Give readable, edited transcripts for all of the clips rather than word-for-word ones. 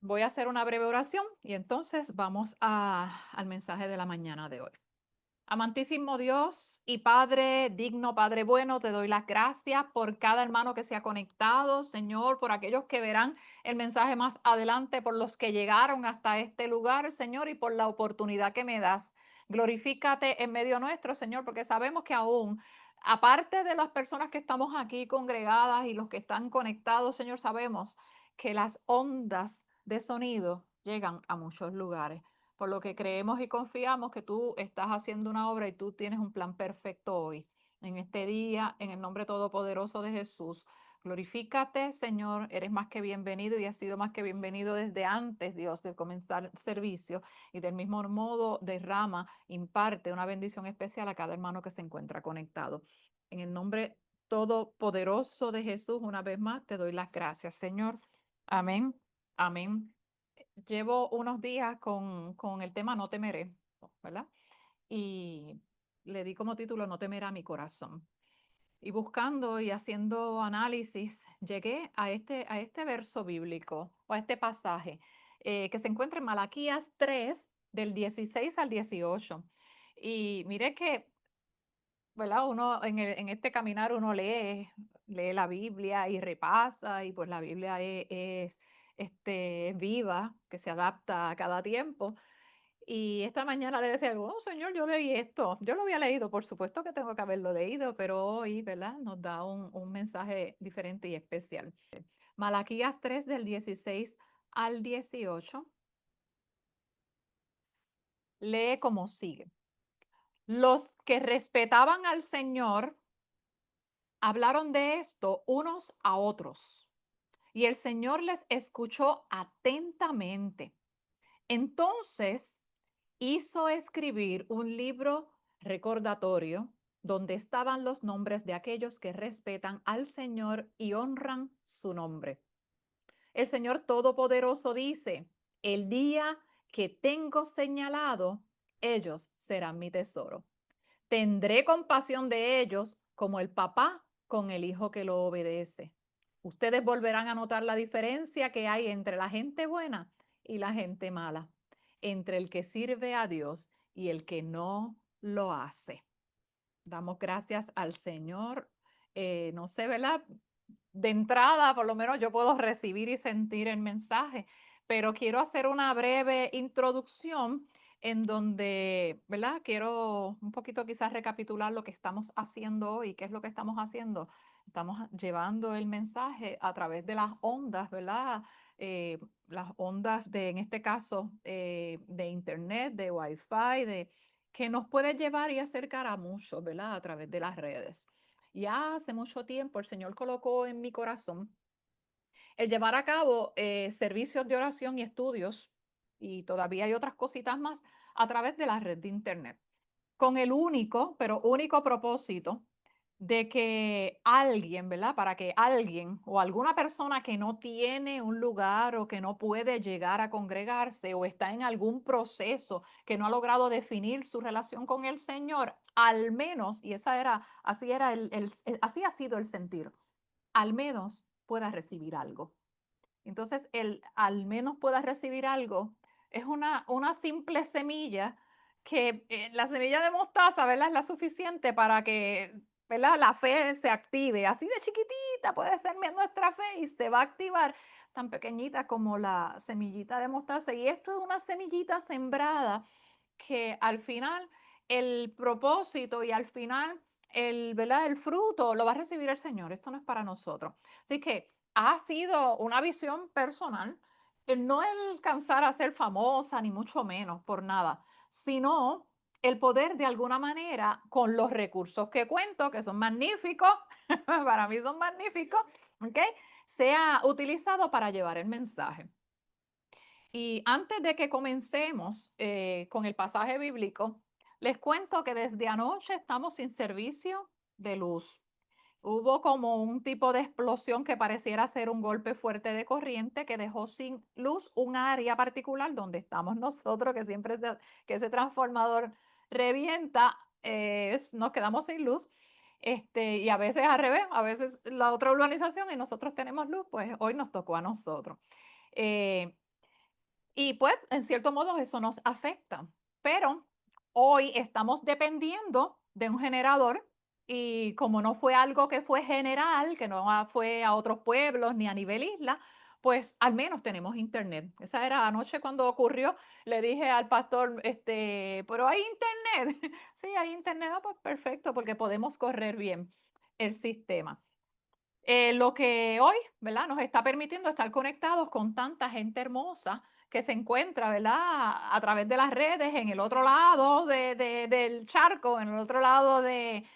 Voy a hacer una breve oración y entonces vamos al mensaje de la mañana de hoy. Amantísimo Dios y Padre digno, Padre bueno, te doy las gracias por cada hermano que se ha conectado, Señor, por aquellos que verán el mensaje más adelante, por los que llegaron hasta este lugar, Señor, y por la oportunidad que me das. Glorifícate en medio nuestro, Señor, porque sabemos que aún, aparte de las personas que estamos aquí congregadas y los que están conectados, Señor, sabemos que las ondas de sonido llegan a muchos lugares por lo que creemos y confiamos que tú estás haciendo una obra y tú tienes un plan perfecto hoy, en este día, en el nombre todopoderoso de Jesús. Glorifícate, Señor, eres más que bienvenido y has sido más que bienvenido desde antes, Dios, de comenzar el servicio y del mismo modo derrama, imparte una bendición especial a cada hermano que se encuentra conectado. En el nombre todopoderoso de Jesús, una vez más, te doy las gracias, Señor. Amén. Amén. Llevo unos días con el tema No temeré, ¿verdad? Y le di como título No temerá mi corazón. Y buscando y haciendo análisis, llegué a este verso bíblico o a este pasaje que se encuentra en Malaquías 3, del 16 al 18. Y mire que, ¿verdad? Uno en este caminar uno lee la Biblia y repasa, y pues la Biblia es viva, que se adapta a cada tiempo. Y esta mañana le decía, oh Señor, yo leí esto, yo lo había leído, por supuesto que tengo que haberlo leído, pero hoy, ¿verdad? Nos da un mensaje diferente y especial. Malaquías 3 del 16 al 18 lee como sigue. Los que respetaban al Señor hablaron de esto unos a otros, y el Señor les escuchó atentamente. Entonces hizo escribir un libro recordatorio donde estaban los nombres de aquellos que respetan al Señor y honran su nombre. El Señor Todopoderoso dice, el día que tengo señalado, ellos serán mi tesoro. Tendré compasión de ellos como el papá con el hijo que lo obedece. Ustedes volverán a notar la diferencia que hay entre la gente buena y la gente mala, entre el que sirve a Dios y el que no lo hace. Damos gracias al Señor. No sé, ¿verdad? De entrada, por lo menos yo puedo recibir y sentir el mensaje, pero quiero hacer una breve introducción en donde, ¿verdad? Quiero un poquito quizás recapitular lo que estamos haciendo hoy. ¿Qué es lo que estamos haciendo? Estamos llevando el mensaje a través de las ondas, ¿verdad? Las ondas de, en este caso, de internet, de Wi-Fi, que nos puede llevar y acercar a muchos, ¿verdad? A través de las redes. Ya hace mucho tiempo el Señor colocó en mi corazón el llevar a cabo servicios de oración y estudios, y todavía hay otras cositas más, a través de la red de Internet, con el único, pero único propósito de que alguien, ¿verdad? Para que alguien o alguna persona que no tiene un lugar o que no puede llegar a congregarse o está en algún proceso que no ha logrado definir su relación con el Señor, al menos, y así era así ha sido el sentir, al menos pueda recibir algo. Entonces, el al menos pueda recibir algo es una simple semilla que la semilla de mostaza, ¿verdad? Es la suficiente para que, ¿verdad? La fe se active. Así de chiquitita puede ser nuestra fe y se va a activar tan pequeñita como la semillita de mostaza. Y esto es una semillita sembrada que al final el propósito y al final ¿verdad? El fruto lo va a recibir el Señor. Esto no es para nosotros. Así que ha sido una visión personal, el no alcanzar a ser famosa, ni mucho menos por nada, sino el poder de alguna manera, con los recursos que cuento, que son magníficos, para mí son magníficos, ¿ok? Sea utilizado para llevar el mensaje. Y antes de que comencemos con el pasaje bíblico, les cuento que desde anoche estamos sin servicio de luz. Hubo como un tipo de explosión que pareciera ser un golpe fuerte de corriente que dejó sin luz un área particular donde estamos nosotros, que siempre que ese transformador revienta, nos quedamos sin luz. Y a veces al revés, a veces la otra urbanización y nosotros tenemos luz, pues hoy nos tocó a nosotros. Eh, Y pues, en cierto modo, eso nos afecta. Pero hoy estamos dependiendo de un generador y como no fue algo que fue general, que no fue a otros pueblos ni a nivel isla, pues al menos tenemos internet. Esa era anoche cuando ocurrió. Le dije al pastor, pero hay internet. Sí, hay internet. Ah, pues perfecto, porque podemos correr bien el sistema. Lo que hoy, ¿verdad? Nos está permitiendo estar conectados con tanta gente hermosa que se encuentra, ¿verdad? A través de las redes en el otro lado del charco, en el otro lado de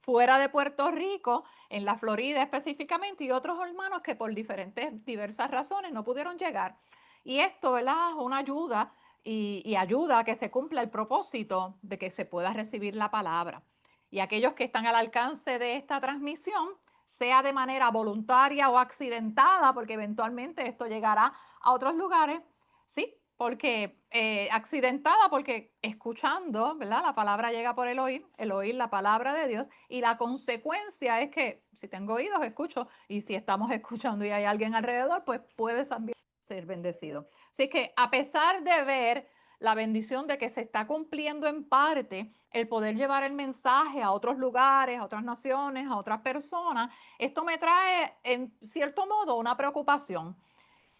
fuera de Puerto Rico, en la Florida específicamente, y otros hermanos que por diversas razones no pudieron llegar. Y esto, ¿verdad? Es una ayuda y ayuda a que se cumpla el propósito de que se pueda recibir la palabra. Y aquellos que están al alcance de esta transmisión, sea de manera voluntaria o accidentada, porque eventualmente esto llegará a otros lugares, sí, porque accidentada, porque escuchando, ¿verdad? La palabra llega por el oír la palabra de Dios, y la consecuencia es que si tengo oídos, escucho, y si estamos escuchando y hay alguien alrededor, pues puedes también ser bendecido. Así que a pesar de ver la bendición de que se está cumpliendo en parte el poder llevar el mensaje a otros lugares, a otras naciones, a otras personas, esto me trae en cierto modo una preocupación,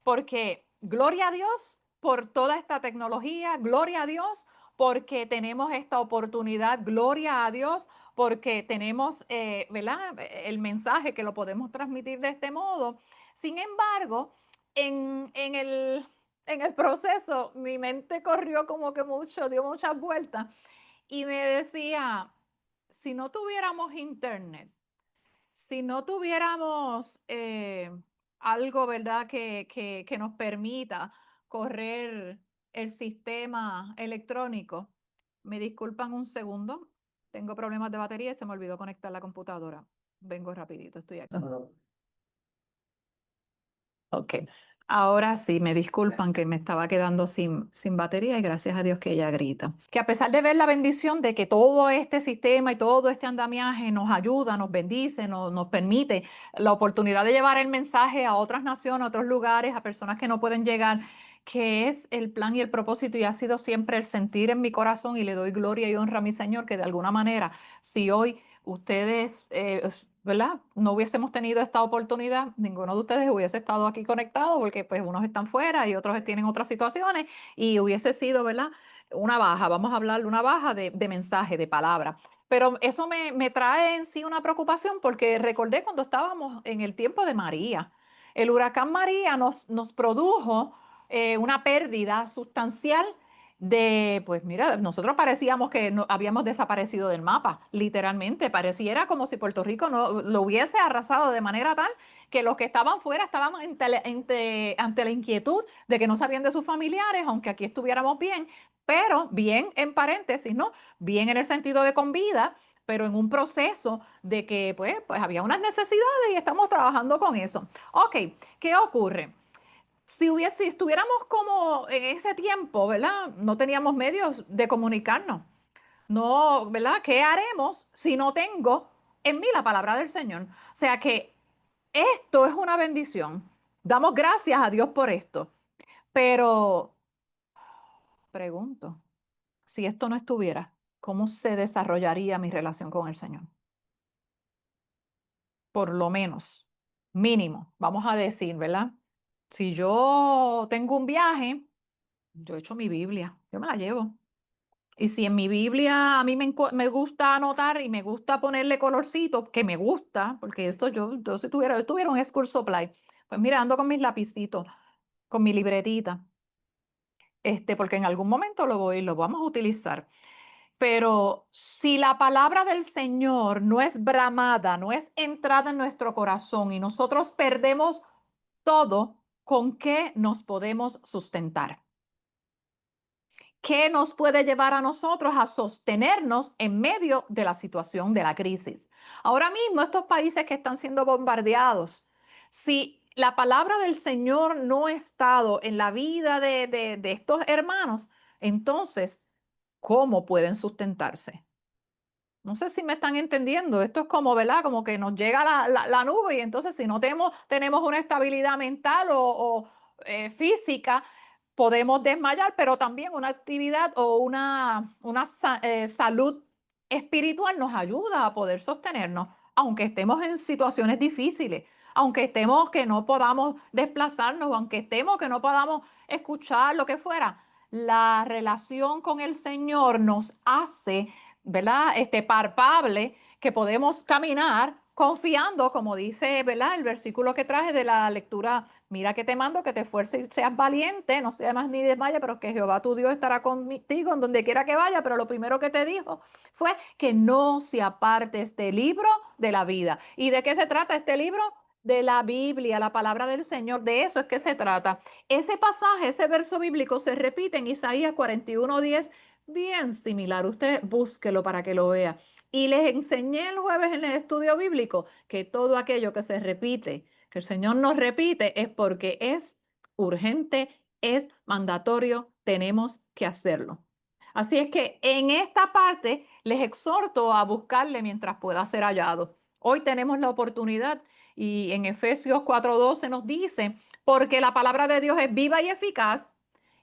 porque gloria a Dios por toda esta tecnología, gloria a Dios porque tenemos esta oportunidad, gloria a Dios porque tenemos, ¿verdad? El mensaje que lo podemos transmitir de este modo. Sin embargo, en el proceso, mi mente corrió como que mucho, dio muchas vueltas y me decía, si no tuviéramos internet, si no tuviéramos algo, ¿verdad?, que nos permita correr el sistema electrónico. Me disculpan un segundo. Tengo problemas de batería y se me olvidó conectar la computadora. Vengo rapidito, estoy aquí. Ok. Ahora sí, me disculpan que me estaba quedando sin batería y gracias a Dios que ella grita. Que a pesar de ver la bendición de que todo este sistema y todo este andamiaje nos ayuda, nos bendice, nos permite la oportunidad de llevar el mensaje a otras naciones, a otros lugares, a personas que no pueden llegar, que es el plan y el propósito y ha sido siempre el sentir en mi corazón, y le doy gloria y honra a mi Señor, que de alguna manera, si hoy ustedes, ¿verdad? No hubiésemos tenido esta oportunidad, ninguno de ustedes hubiese estado aquí conectado, porque pues unos están fuera y otros tienen otras situaciones, y hubiese sido, ¿verdad? Una baja, vamos a hablar de una baja de mensaje, de palabra. Pero eso me trae en sí una preocupación, porque recordé cuando estábamos en el tiempo de María. El huracán María nos produjo una pérdida sustancial pues mira, nosotros parecíamos que no, habíamos desaparecido del mapa, literalmente, pareciera como si Puerto Rico no lo hubiese arrasado de manera tal que los que estaban fuera estaban ante la inquietud de que no sabían de sus familiares, aunque aquí estuviéramos bien, pero bien en paréntesis, ¿no? Bien en el sentido de con vida, pero en un proceso de que pues había unas necesidades y estamos trabajando con eso. Ok, ¿qué ocurre? Si estuviéramos como en ese tiempo, ¿verdad? No teníamos medios de comunicarnos. No, ¿verdad? ¿Qué haremos si no tengo en mí la palabra del Señor? O sea que esto es una bendición. Damos gracias a Dios por esto. Pero pregunto, si esto no estuviera, ¿cómo se desarrollaría mi relación con el Señor? Por lo menos, mínimo, vamos a decir, ¿verdad? Si yo tengo un viaje, yo echo mi Biblia, yo me la llevo. Y si en mi Biblia a mí me gusta anotar y me gusta ponerle colorcito, que me gusta, porque esto yo si tuviera un school supply, pues mira, ando con mis lapicitos, con mi libretita, porque en algún momento lo vamos a utilizar. Pero si la palabra del Señor no es bramada, no es entrada en nuestro corazón y nosotros perdemos todo, ¿con qué nos podemos sustentar? ¿Qué nos puede llevar a nosotros a sostenernos en medio de la situación de la crisis? Ahora mismo, estos países que están siendo bombardeados, si la palabra del Señor no ha estado en la vida de estos hermanos, entonces, ¿cómo pueden sustentarse? No sé si me están entendiendo. Esto es como, ¿verdad? Como que nos llega la nube y entonces si no tenemos una estabilidad mental o física, podemos desmayar, pero también una actividad o una salud espiritual nos ayuda a poder sostenernos, aunque estemos en situaciones difíciles, aunque estemos que no podamos desplazarnos, aunque estemos que no podamos escuchar lo que fuera. La relación con el Señor nos hace, ¿verdad? Palpable que podemos caminar confiando, como dice, ¿verdad? El versículo que traje de la lectura: mira que te mando que te esfuerces y seas valiente, no seas más ni desmayes, pero que Jehová tu Dios estará contigo en donde quiera que vaya. Pero lo primero que te dijo fue que no se aparte este libro de la vida. ¿Y de qué se trata este libro? De la Biblia, la palabra del Señor. De eso es que se trata. Ese pasaje, ese verso bíblico se repite en Isaías 41:10, bien similar. Usted búsquelo para que lo vea. Y les enseñé el jueves en el estudio bíblico que todo aquello que se repite, que el Señor nos repite, es porque es urgente, es mandatorio, tenemos que hacerlo. Así es que en esta parte les exhorto a buscarle mientras pueda ser hallado. Hoy tenemos la oportunidad y en Efesios 4:12 nos dice: porque la palabra de Dios es viva y eficaz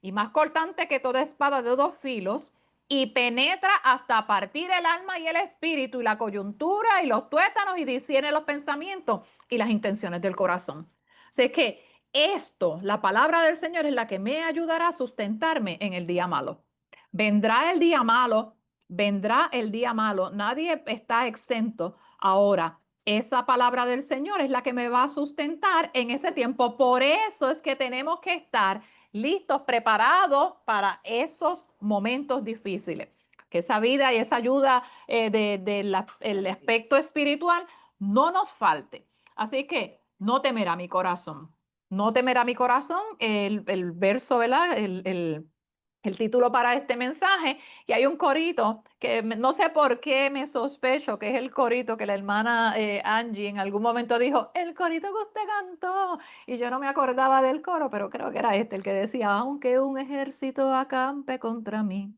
y más cortante que toda espada de dos filos, y penetra hasta partir el alma y el espíritu y la coyuntura y los tuétanos, y discierne los pensamientos y las intenciones del corazón. Así que esto, la palabra del Señor, es la que me ayudará a sustentarme en el día malo. Vendrá el día malo, vendrá el día malo. Nadie está exento. Ahora, esa palabra del Señor es la que me va a sustentar en ese tiempo. Por eso es que tenemos que estar listos, preparados para esos momentos difíciles. Que esa vida y esa ayuda del aspecto espiritual no nos falte. Así que no temerá mi corazón. No temerá mi corazón, el verso, ¿verdad? El título para este mensaje. Y hay un corito que no sé por qué me sospecho que es el corito que la hermana Angie en algún momento dijo: el corito que usted cantó. Y yo no me acordaba del coro, pero creo que era este el que decía: aunque un ejército acampe contra mí,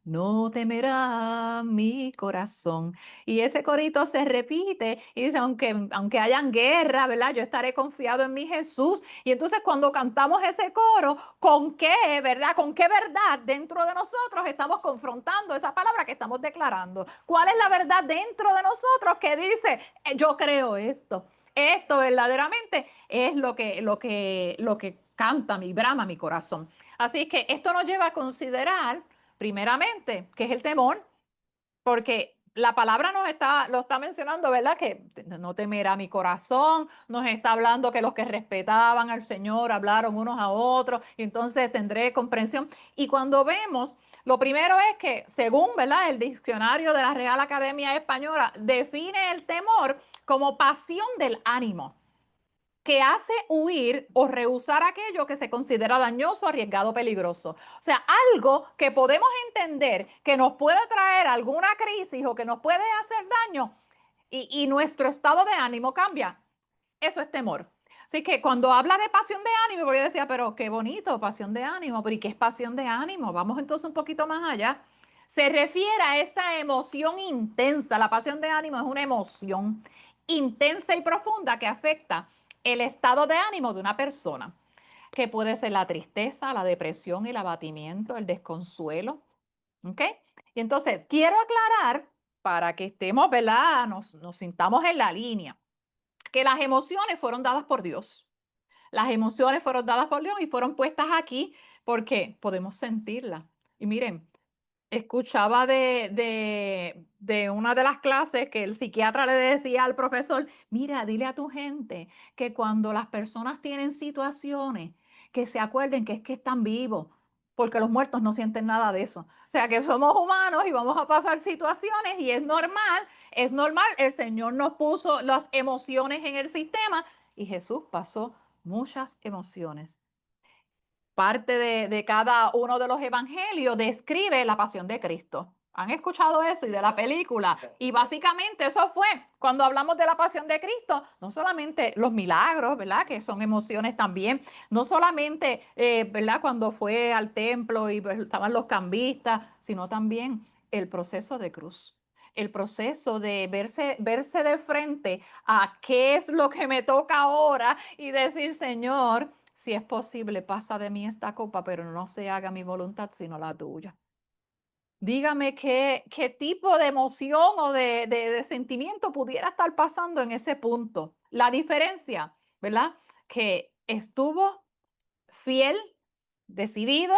no temerá mi corazón. Y ese corito se repite y dice: aunque hayan guerra, ¿verdad? Yo estaré confiado en mi Jesús. Y entonces cuando cantamos ese coro, ¿con qué, verdad? ¿Con qué verdad dentro de nosotros estamos confrontando esa palabra que estamos declarando? ¿Cuál es la verdad dentro de nosotros que dice: yo creo esto? Esto verdaderamente es lo que canta mi brama, mi corazón. Así que esto nos lleva a considerar, primeramente, que es el temor, porque la palabra lo está mencionando, ¿verdad? Que no temerá mi corazón, nos está hablando que los que respetaban al Señor hablaron unos a otros, y entonces tendré comprensión. Y cuando vemos, lo primero es que, según, ¿verdad?, el diccionario de la Real Academia Española, define el temor como pasión del ánimo que hace huir o rehusar aquello que se considera dañoso, arriesgado, peligroso. O sea, algo que podemos entender que nos puede traer alguna crisis o que nos puede hacer daño, y nuestro estado de ánimo cambia. Eso es temor. Así que cuando habla de pasión de ánimo, porque yo decía: pero qué bonito, pasión de ánimo, pero ¿y qué es pasión de ánimo? Vamos entonces un poquito más allá. Se refiere a esa emoción intensa. La pasión de ánimo es una emoción intensa y profunda que afecta el estado de ánimo de una persona, que puede ser la tristeza, la depresión, el abatimiento, el desconsuelo. ¿Ok? Y entonces quiero aclarar, para que estemos, ¿verdad? Nos sintamos en la línea, que las emociones fueron dadas por Dios. Las emociones fueron dadas por Dios y fueron puestas aquí porque podemos sentirlas. Y miren, escuchaba de una de las clases que el psiquiatra le decía al profesor: mira, dile a tu gente que cuando las personas tienen situaciones, que se acuerden que es que están vivos, porque los muertos no sienten nada de eso. O sea, que somos humanos y vamos a pasar situaciones y es normal. El Señor nos puso las emociones en el sistema y Jesús pasó muchas emociones. Parte de cada uno de los evangelios describe la pasión de Cristo. ¿Han escuchado eso? Y de la película. Y básicamente eso fue, cuando hablamos de la pasión de Cristo, no solamente los milagros, ¿verdad? Que son emociones también. No solamente, ¿verdad? Cuando fue al templo y pues, estaban los cambistas, sino también el proceso de cruz. El proceso de verse de frente a qué es lo que me toca ahora y decir: Señor, si es posible, pasa de mí esta copa, pero no se haga mi voluntad sino la tuya. Dígame qué tipo de emoción o de sentimiento pudiera estar pasando en ese punto. La diferencia, ¿verdad? Que estuvo fiel, decidido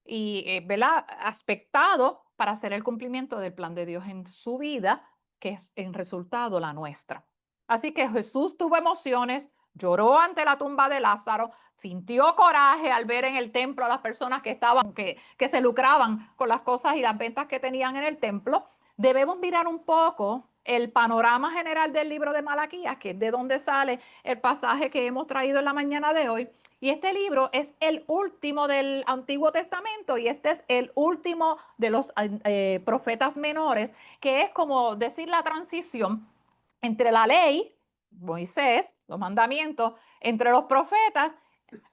y, ¿verdad? Aspectado para hacer el cumplimiento del plan de Dios en su vida, que es en resultado la nuestra. Así que Jesús tuvo emociones, lloró ante la tumba de Lázaro, sintió coraje al ver en el templo a las personas que estaban, que se lucraban con las cosas y las ventas que tenían en el templo. Debemos mirar un poco el panorama general del libro de Malaquías, que es de donde sale el pasaje que hemos traído en la mañana de hoy. Y este libro es el último del Antiguo Testamento y este es el último de los profetas menores, que es como decir la transición entre la ley, Moisés, los mandamientos, entre los profetas,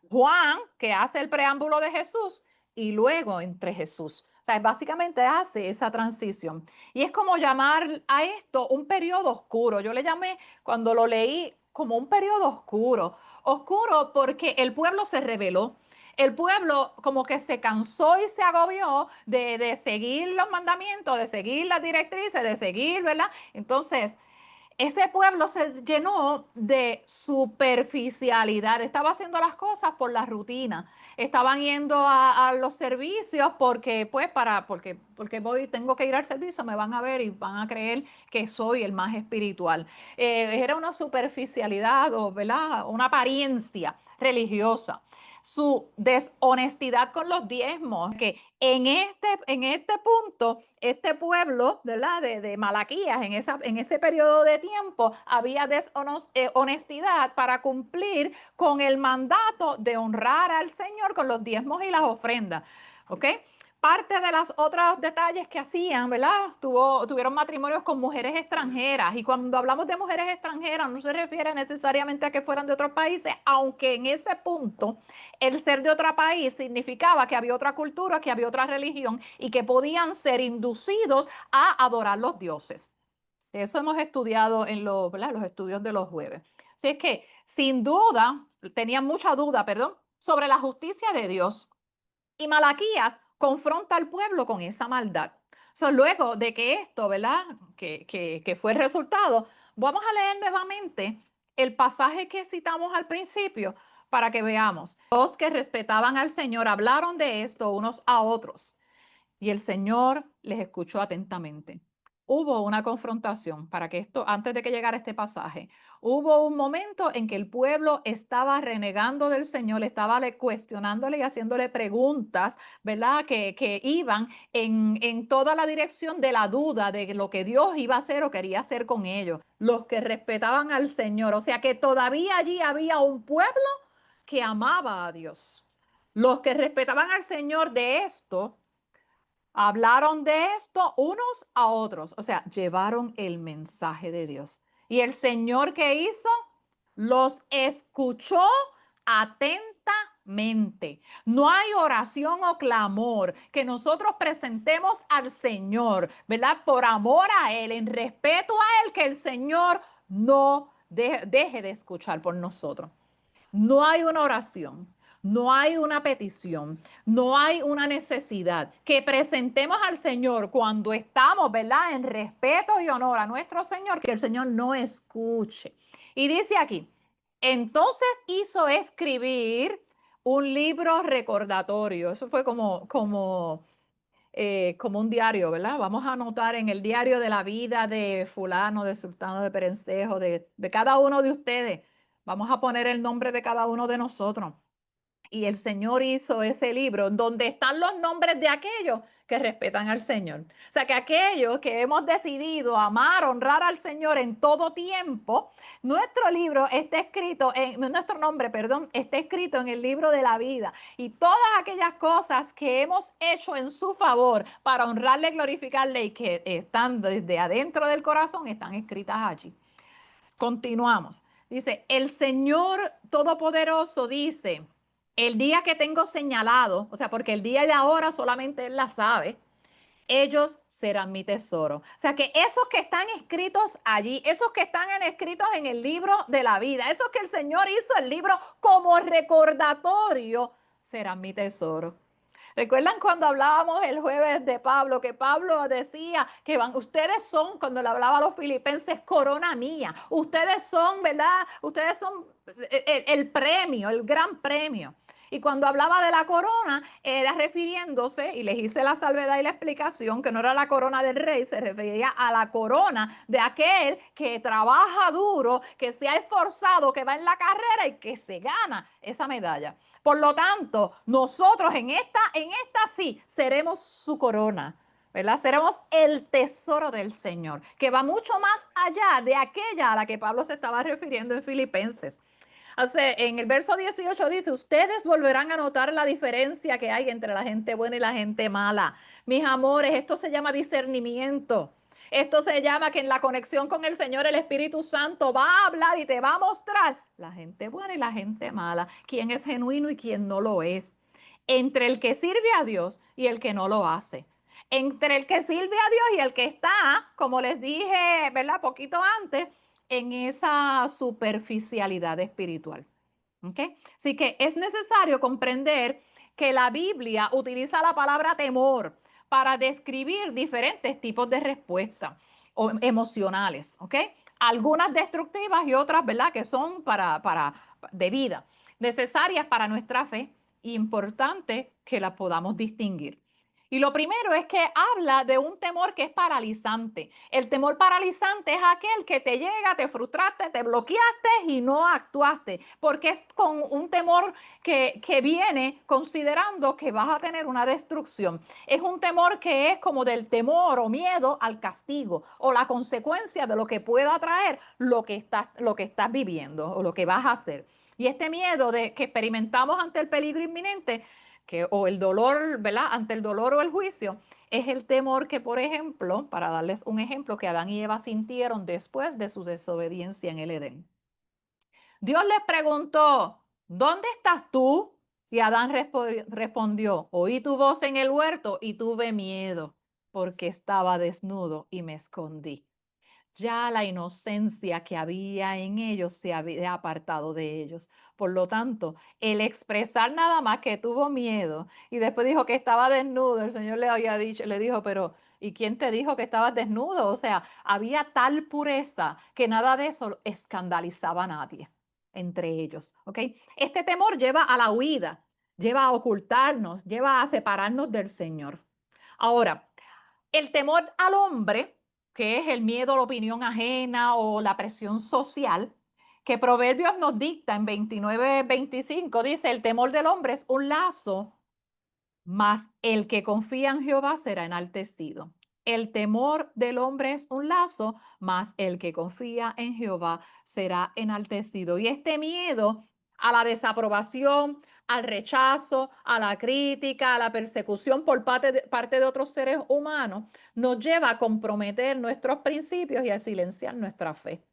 Juan, que hace el preámbulo de Jesús, y luego entre Jesús. O sea, básicamente hace esa transición. Y es como llamar a esto un periodo oscuro. Yo le llamé, cuando lo leí, como un periodo oscuro. Oscuro porque el pueblo se rebeló. El pueblo como que se cansó y se agobió de seguir los mandamientos, de seguir las directrices, de seguir, ¿verdad? Entonces, ese pueblo se llenó de superficialidad, estaba haciendo las cosas por la rutina, estaban yendo a los servicios porque, pues, porque tengo que ir al servicio, me van a ver y van a creer que soy el más espiritual. Era una superficialidad o, ¿verdad? Una apariencia religiosa. Su deshonestidad con los diezmos, que en este punto, este pueblo, ¿verdad? De Malaquías, en ese periodo de tiempo, había deshonestidad para cumplir con el mandato de honrar al Señor con los diezmos y las ofrendas. ¿Ok? Parte de los otros detalles que hacían, ¿verdad? Tuvieron matrimonios con mujeres extranjeras. Y cuando hablamos de mujeres extranjeras, no se refiere necesariamente a que fueran de otros países, aunque en ese punto el ser de otro país significaba que había otra cultura, que había otra religión y que podían ser inducidos a adorar los dioses. Eso hemos estudiado en los estudios de los jueves. Así es que, sin duda, tenían mucha duda, perdón, sobre la justicia de Dios. Y Malaquías confronta al pueblo con esa maldad. Luego de que esto, ¿verdad? Que fue el resultado, vamos a leer nuevamente el pasaje que citamos al principio para que veamos. Los que respetaban al Señor hablaron de esto unos a otros y el Señor les escuchó atentamente. Hubo una confrontación para que esto, antes de que llegara este pasaje, hubo un momento en que el pueblo estaba renegando del Señor, estaba cuestionándole y haciéndole preguntas, ¿verdad? Que iban en toda la dirección de la duda de lo que Dios iba a hacer o quería hacer con ellos. Los que respetaban al Señor, o sea que todavía allí había un pueblo que amaba a Dios. Los que respetaban al Señor de esto hablaron de esto unos a otros, o sea, llevaron el mensaje de Dios. Y el Señor, que hizo, los escuchó atentamente. No hay oración o clamor que nosotros presentemos al Señor, ¿verdad? Por amor a Él, en respeto a Él, que el Señor no deje de escuchar por nosotros. No hay una oración, no hay una petición, no hay una necesidad que presentemos al Señor cuando estamos, ¿verdad? En respeto y honor a nuestro Señor, que el Señor no escuche. Y dice aquí, entonces hizo escribir un libro recordatorio. Eso fue como un diario, ¿verdad? Vamos a anotar en el diario de la vida de fulano, de sultano, de perencejo, de cada uno de ustedes. Vamos a poner el nombre de cada uno de nosotros. Y el Señor hizo ese libro donde están los nombres de aquellos que respetan al Señor. O sea, que aquellos que hemos decidido amar, honrar al Señor en todo tiempo, nuestro libro está escrito, nuestro nombre, perdón, está escrito en el libro de la vida. Y todas aquellas cosas que hemos hecho en su favor para honrarle, glorificarle y que están desde adentro del corazón, están escritas allí. Continuamos. Dice, el Señor Todopoderoso dice, el día que tengo señalado, o sea, porque el día de ahora solamente Él la sabe, ellos serán mi tesoro. O sea que esos que están escritos allí, esos que están escritos en el libro de la vida, esos que el Señor hizo el libro como recordatorio, serán mi tesoro. ¿Recuerdan cuando hablábamos el jueves de Pablo, que Pablo decía que ustedes son, cuando le hablaba a los filipenses, corona mía, ustedes son, ¿verdad? Ustedes son el premio, el gran premio. Y cuando hablaba de la corona, era refiriéndose, y les hice la salvedad y la explicación, que no era la corona del rey, se refería a la corona de aquel que trabaja duro, que se ha esforzado, que va en la carrera y que se gana esa medalla. Por lo tanto, nosotros en esta sí seremos su corona, ¿verdad? Seremos el tesoro del Señor, que va mucho más allá de aquella a la que Pablo se estaba refiriendo en Filipenses. En el verso 18 dice, ustedes volverán a notar la diferencia que hay entre la gente buena y la gente mala. Mis amores, esto se llama discernimiento. Esto se llama que en la conexión con el Señor, el Espíritu Santo va a hablar y te va a mostrar la gente buena y la gente mala, quién es genuino y quién no lo es. Entre el que sirve a Dios y el que no lo hace. Entre el que sirve a Dios y el que está, como les dije, ¿verdad? Poquito antes, en esa superficialidad espiritual. ¿Okay? Así que es necesario comprender que la Biblia utiliza la palabra temor para describir diferentes tipos de respuestas emocionales, ¿ok? Algunas destructivas y otras, ¿verdad? Que son de vida, necesarias para nuestra fe, importante que las podamos distinguir. Y lo primero es que habla de un temor que es paralizante. El temor paralizante es aquel que te llega, te frustraste, te bloqueaste y no actuaste, porque es con un temor que viene considerando que vas a tener una destrucción. Es un temor que es como del temor o miedo al castigo o la consecuencia de lo que pueda traer lo que estás viviendo o lo que vas a hacer. Y este miedo que experimentamos ante el peligro inminente o el dolor, ¿verdad? Ante el dolor o el juicio, es el temor que, por ejemplo, para darles un ejemplo, que Adán y Eva sintieron después de su desobediencia en el Edén. Dios les preguntó, ¿dónde estás tú? Y Adán respondió, oí tu voz en el huerto y tuve miedo porque estaba desnudo y me escondí. Ya la inocencia que había en ellos se había apartado de ellos. Por lo tanto, el expresar nada más que tuvo miedo y después dijo que estaba desnudo, el Señor le había dicho, le dijo, pero ¿y quién te dijo que estabas desnudo? O sea, había tal pureza que nada de eso escandalizaba a nadie entre ellos, ¿ok? Este temor lleva a la huida, lleva a ocultarnos, lleva a separarnos del Señor. Ahora, el temor al hombre, que es el miedo a la opinión ajena o la presión social, que Proverbios nos dicta en 29:25, dice, el temor del hombre es un lazo, mas el que confía en Jehová será enaltecido. El temor del hombre es un lazo, mas el que confía en Jehová será enaltecido. Y este miedo a la desaprobación, al rechazo, a la crítica, a la persecución por parte de otros seres humanos, nos lleva a comprometer nuestros principios y a silenciar nuestra fe.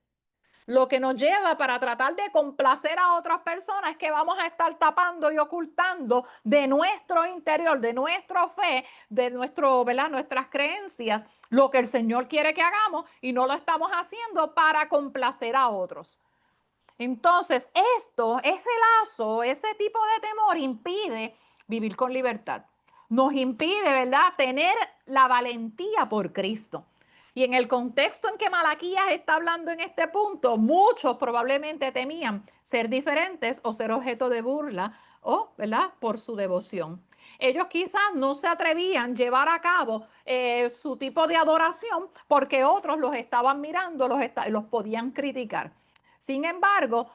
Lo que nos lleva para tratar de complacer a otras personas es que vamos a estar tapando y ocultando de nuestro interior, de nuestra fe, de ¿verdad? Nuestras creencias, lo que el Señor quiere que hagamos y no lo estamos haciendo para complacer a otros. Entonces, ese lazo, ese tipo de temor impide vivir con libertad. Nos impide, ¿verdad?, tener la valentía por Cristo. Y en el contexto en que Malaquías está hablando en este punto, muchos probablemente temían ser diferentes o ser objeto de burla o, ¿verdad?, por su devoción. Ellos quizás no se atrevían a llevar a cabo su tipo de adoración porque otros los estaban mirando, los podían criticar. Sin embargo,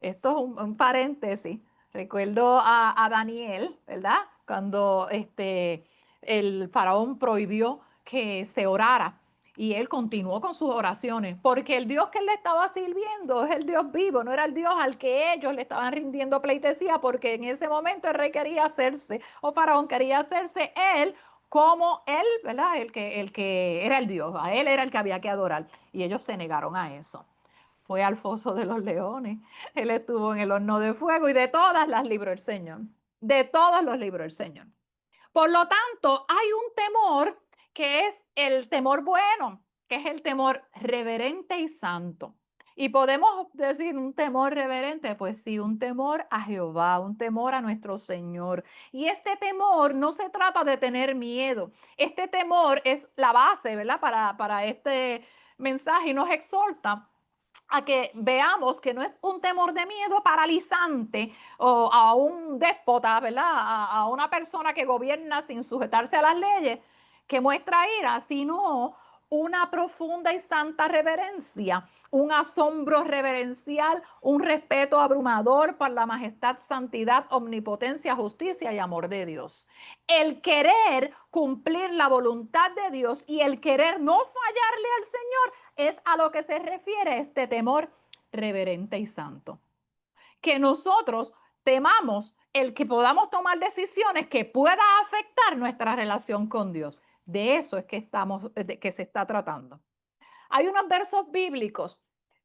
esto es un paréntesis. Recuerdo a Daniel, ¿verdad? Cuando el faraón prohibió que se orara y él continuó con sus oraciones, porque el Dios que él le estaba sirviendo es el Dios vivo, no era el Dios al que ellos le estaban rindiendo pleitesía, porque en ese momento el rey quería hacerse, o faraón quería hacerse él como él, ¿verdad? El que era el Dios, a él era el que había que adorar, y ellos se negaron a eso. Fue al foso de los leones, él estuvo en el horno de fuego y de todas las libró el Señor. De todos los libró el Señor. Por lo tanto, hay un temor que es el temor bueno, que es el temor reverente y santo. Y podemos decir un temor reverente, pues sí, un temor a Jehová, un temor a nuestro Señor. Y este temor no se trata de tener miedo. Este temor es la base, ¿verdad? Para este mensaje y nos exhorta a que veamos que no es un temor de miedo paralizante o a un déspota, ¿verdad? A una persona que gobierna sin sujetarse a las leyes, que muestra ira, sino una profunda y santa reverencia, un asombro reverencial, un respeto abrumador por la majestad, santidad, omnipotencia, justicia y amor de Dios. El querer cumplir la voluntad de Dios y el querer no fallarle al Señor es a lo que se refiere este temor reverente y santo. Que nosotros temamos el que podamos tomar decisiones que puedan afectar nuestra relación con Dios. De eso es que se está tratando. Hay unos versos bíblicos.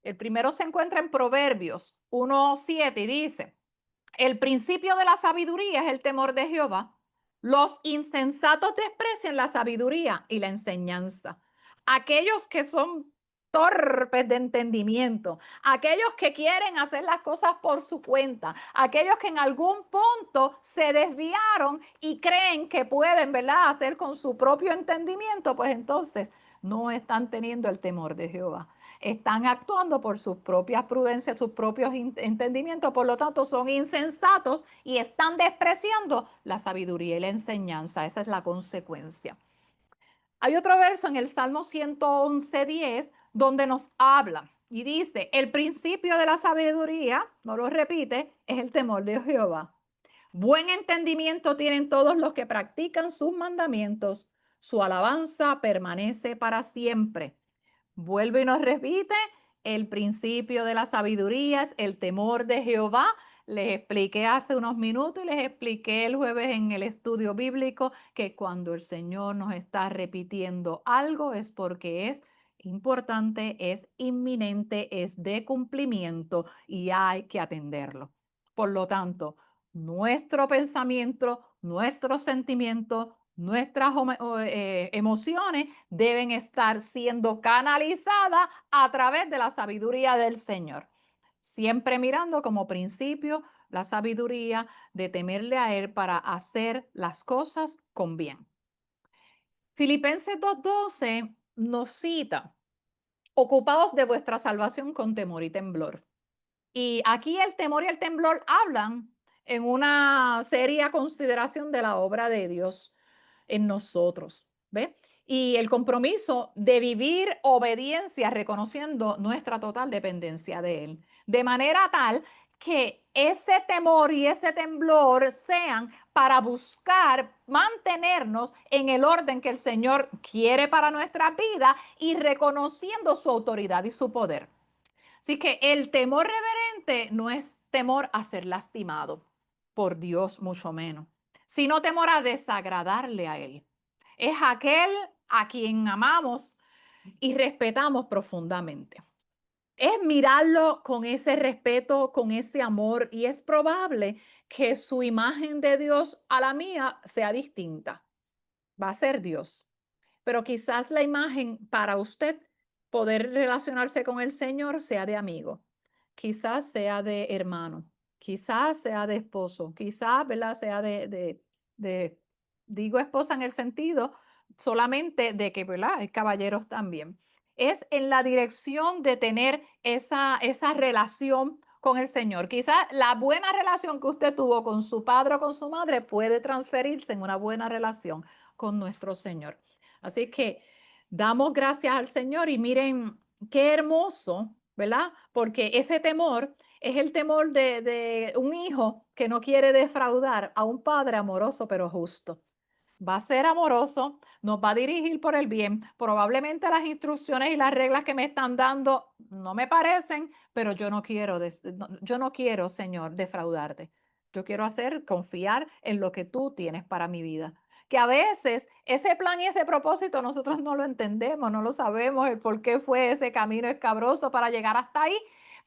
El primero se encuentra en Proverbios 1:7 y dice: el principio de la sabiduría es el temor de Jehová. Los insensatos desprecian la sabiduría y la enseñanza. Aquellos que son torpes de entendimiento, aquellos que quieren hacer las cosas por su cuenta, aquellos que en algún punto se desviaron y creen que pueden, ¿verdad?, hacer con su propio entendimiento, pues entonces no están teniendo el temor de Jehová. Están actuando por sus propias prudencias, sus propios entendimientos, por lo tanto son insensatos y están despreciando la sabiduría y la enseñanza. Esa es la consecuencia. Hay otro verso en el Salmo 111:10 donde nos habla y dice: el principio de la sabiduría, no lo repite, es el temor de Jehová. Buen entendimiento tienen todos los que practican sus mandamientos. Su alabanza permanece para siempre. Vuelve y nos repite: el principio de la sabiduría es el temor de Jehová. Les expliqué hace unos minutos y les expliqué el jueves en el estudio bíblico que cuando el Señor nos está repitiendo algo es porque es importante, es inminente, es de cumplimiento y hay que atenderlo. Por lo tanto, nuestro pensamiento, nuestros sentimientos, nuestras emociones deben estar siendo canalizadas a través de la sabiduría del Señor. Siempre mirando como principio la sabiduría de temerle a Él para hacer las cosas con bien. Filipenses 2:12 nos cita: ocupaos de vuestra salvación con temor y temblor. Y aquí el temor y el temblor hablan en una seria consideración de la obra de Dios en nosotros, ¿ve? Y el compromiso de vivir obediencia reconociendo nuestra total dependencia de Él. De manera tal que ese temor y ese temblor sean para buscar mantenernos en el orden que el Señor quiere para nuestra vida y reconociendo su autoridad y su poder. Así que el temor reverente no es temor a ser lastimado por Dios, mucho menos, sino temor a desagradarle a Él. Es aquel a quien amamos y respetamos profundamente. Es mirarlo con ese respeto, con ese amor, y es probable que su imagen de Dios a la mía sea distinta. Va a ser Dios. Pero quizás la imagen para usted poder relacionarse con el Señor sea de amigo, quizás sea de hermano, quizás sea de esposo, quizás, ¿verdad?, sea digo esposa en el sentido solamente de que, ¿verdad?, hay caballeros también. Es en la dirección de tener esa relación con el Señor. Quizás la buena relación que usted tuvo con su padre o con su madre puede transferirse en una buena relación con nuestro Señor. Así que damos gracias al Señor y miren qué hermoso, ¿verdad? Porque ese temor es el temor de un hijo que no quiere defraudar a un padre amoroso pero justo. Va a ser amoroso, nos va a dirigir por el bien. Probablemente las instrucciones y las reglas que me están dando no me parecen, pero yo no quiero, Señor, defraudarte. Yo quiero confiar en lo que tú tienes para mi vida. Que a veces ese plan y ese propósito nosotros no lo entendemos, no lo sabemos, el por qué fue ese camino escabroso para llegar hasta ahí.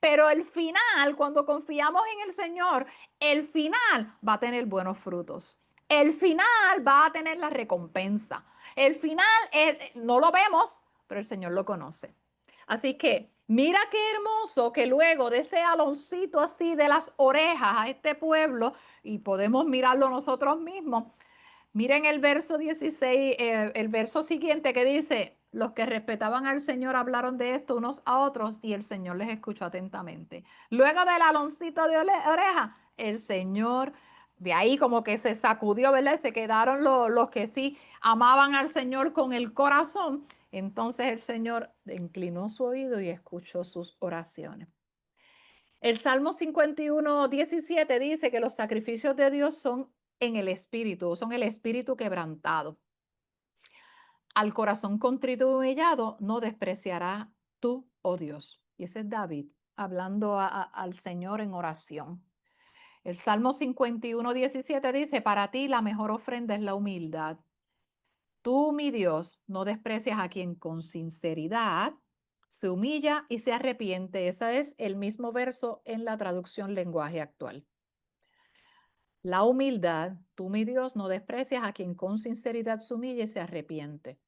Pero el final, cuando confiamos en el Señor, el final va a tener buenos frutos. el final va a tener la recompensa. El final no lo vemos, pero el Señor lo conoce. Así que mira qué hermoso que luego de ese aloncito así de las orejas a este pueblo, y podemos mirarlo nosotros mismos, miren el verso 16, el verso siguiente que dice, los que respetaban al Señor hablaron de esto unos a otros y el Señor les escuchó atentamente. Luego del aloncito de oreja, el Señor de ahí como que se sacudió, ¿verdad? Y se quedaron los que sí amaban al Señor con el corazón. Entonces el Señor inclinó su oído y escuchó sus oraciones. El Salmo 51:17 dice que los sacrificios de Dios son en el espíritu, son el espíritu quebrantado. Al corazón contrito y humillado no despreciará tú, oh Dios. Y ese es David hablando al Señor en oración. El Salmo 51:17 dice, para ti la mejor ofrenda es la humildad. Tú, mi Dios, no desprecias a quien con sinceridad se humilla y se arrepiente. Ese es el mismo verso en la traducción lenguaje actual. La humildad, tú, mi Dios, no desprecias a quien con sinceridad se humilla y se arrepiente.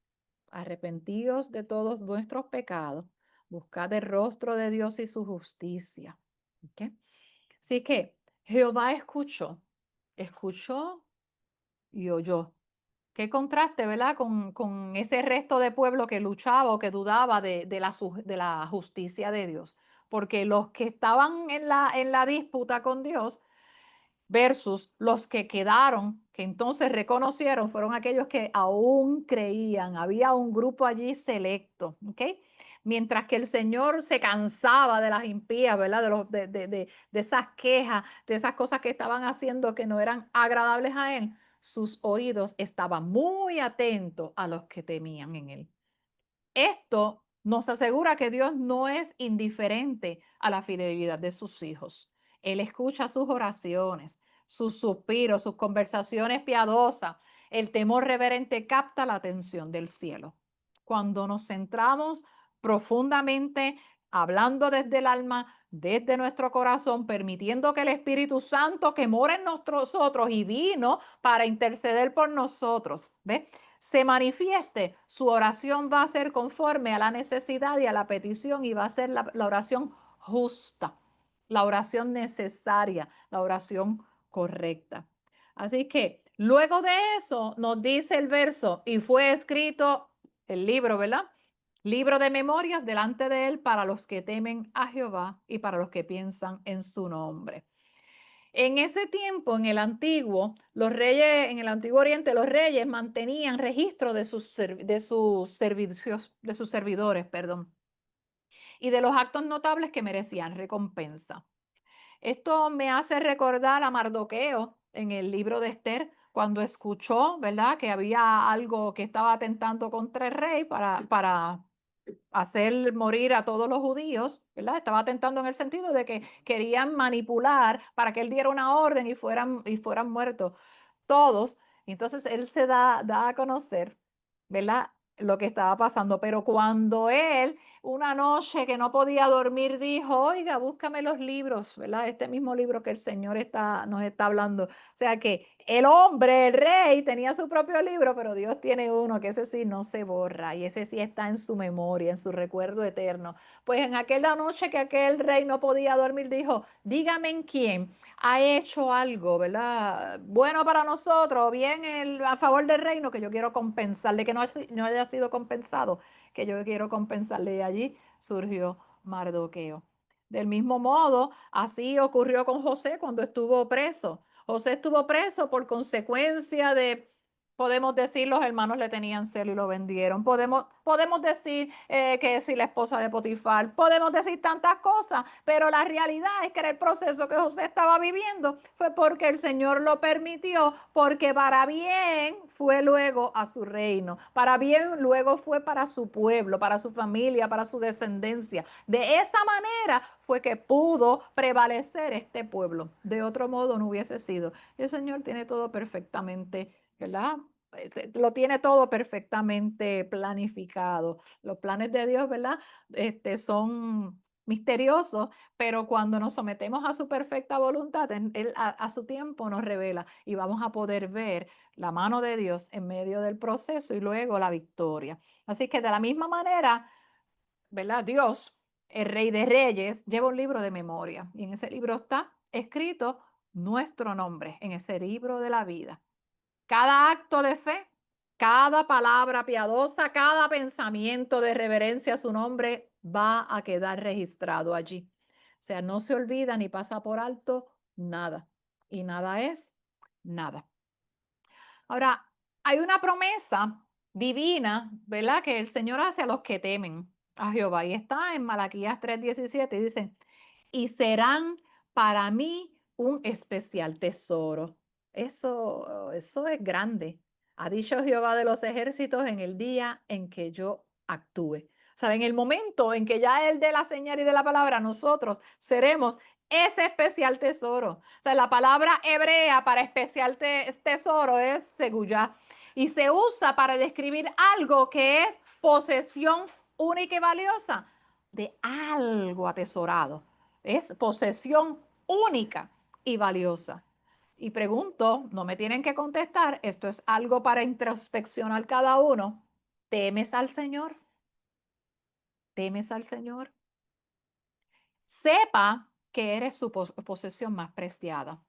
Arrepentíos de todos nuestros pecados, buscad el rostro de Dios y su justicia. ¿Okay? Así que Jehová escuchó y oyó. Qué contraste, ¿verdad? Con ese resto de pueblo que luchaba o que dudaba de la justicia de Dios. Porque los que estaban en la disputa con Dios versus los que quedaron, que entonces reconocieron, fueron aquellos que aún creían. Había un grupo allí selecto, ¿ok? Mientras que el Señor se cansaba de las impías, ¿verdad? De esas quejas, de esas cosas que estaban haciendo que no eran agradables a Él, sus oídos estaban muy atentos a los que temían en Él. Esto nos asegura que Dios no es indiferente a la fidelidad de sus hijos. Él escucha sus oraciones, sus suspiros, sus conversaciones piadosas. El temor reverente capta la atención del cielo. Cuando nos centramos profundamente, hablando desde el alma, desde nuestro corazón, permitiendo que el Espíritu Santo que mora en nosotros y vino para interceder por nosotros, ¿ves? Se manifieste, su oración va a ser conforme a la necesidad y a la petición y va a ser la oración justa, la oración necesaria, la oración correcta. Así que luego de eso nos dice el verso, y fue escrito el libro, ¿verdad? Libro de memorias delante de él para los que temen a Jehová y para los que piensan en su nombre. En ese tiempo, en el antiguo, los reyes, en el antiguo Oriente, los reyes mantenían registro de sus servicios, de sus servidores, perdón, y de los actos notables que merecían recompensa. Esto me hace recordar a Mardoqueo en el libro de Esther, cuando escuchó, ¿verdad?, que había algo que estaba atentando contra el rey para hacer morir a todos los judíos, ¿verdad? Estaba atentando en el sentido de que querían manipular para que él diera una orden y fueran muertos todos. Entonces él se da a conocer, ¿verdad? Lo que estaba pasando. Pero cuando él, una noche que no podía dormir, dijo, oiga, búscame los libros, ¿verdad? Este mismo libro que el Señor nos está hablando. O sea que el hombre, el rey, tenía su propio libro, pero Dios tiene uno que ese sí no se borra y ese sí está en su memoria, en su recuerdo eterno. Pues en aquella noche que aquel rey no podía dormir, dijo, dígame en quién ha hecho algo, ¿verdad? Bueno para nosotros, bien a favor del reino, que yo quiero compensarle, que no haya sido compensado, que yo quiero compensarle. Y allí surgió Mardoqueo. Del mismo modo, así ocurrió con José cuando estuvo preso. José estuvo preso por consecuencia de, podemos decir, los hermanos le tenían celo y lo vendieron. Podemos decir que si la esposa de Potifar, podemos decir tantas cosas, pero la realidad es que era el proceso que José estaba viviendo fue porque el Señor lo permitió, porque para bien fue luego a su reino, para bien luego fue para su pueblo, para su familia, para su descendencia. De esa manera fue que pudo prevalecer este pueblo. De otro modo no hubiese sido. El Señor tiene todo perfectamente, ¿verdad? Lo tiene todo perfectamente planificado. Los planes de Dios, ¿verdad? Son misterioso, pero cuando nos sometemos a su perfecta voluntad, Él a su tiempo nos revela y vamos a poder ver la mano de Dios en medio del proceso y luego la victoria. Así que de la misma manera, ¿verdad? Dios, el Rey de Reyes, lleva un libro de memoria y en ese libro está escrito nuestro nombre, en ese libro de la vida. Cada acto de fe, cada palabra piadosa, cada pensamiento de reverencia a su nombre va a quedar registrado allí. O sea, no se olvida ni pasa por alto nada. Y nada es nada. Ahora, hay una promesa divina, ¿verdad? Que el Señor hace a los que temen a Jehová. Y está en Malaquías 3:17 y dice, y serán para mí un especial tesoro. Eso es grande. Ha dicho Jehová de los ejércitos en el día en que yo actúe. O sea, en el momento en que ya Él dé la señal y de la palabra, nosotros seremos ese especial tesoro. O sea, la palabra hebrea para especial tesoro es seguyá y se usa para describir algo que es posesión única y valiosa de algo atesorado. Es posesión única y valiosa. Y pregunto, no me tienen que contestar, esto es algo para introspeccionar cada uno. ¿Temes al Señor? ¿Temes al Señor? Sepa que eres su posesión más preciada.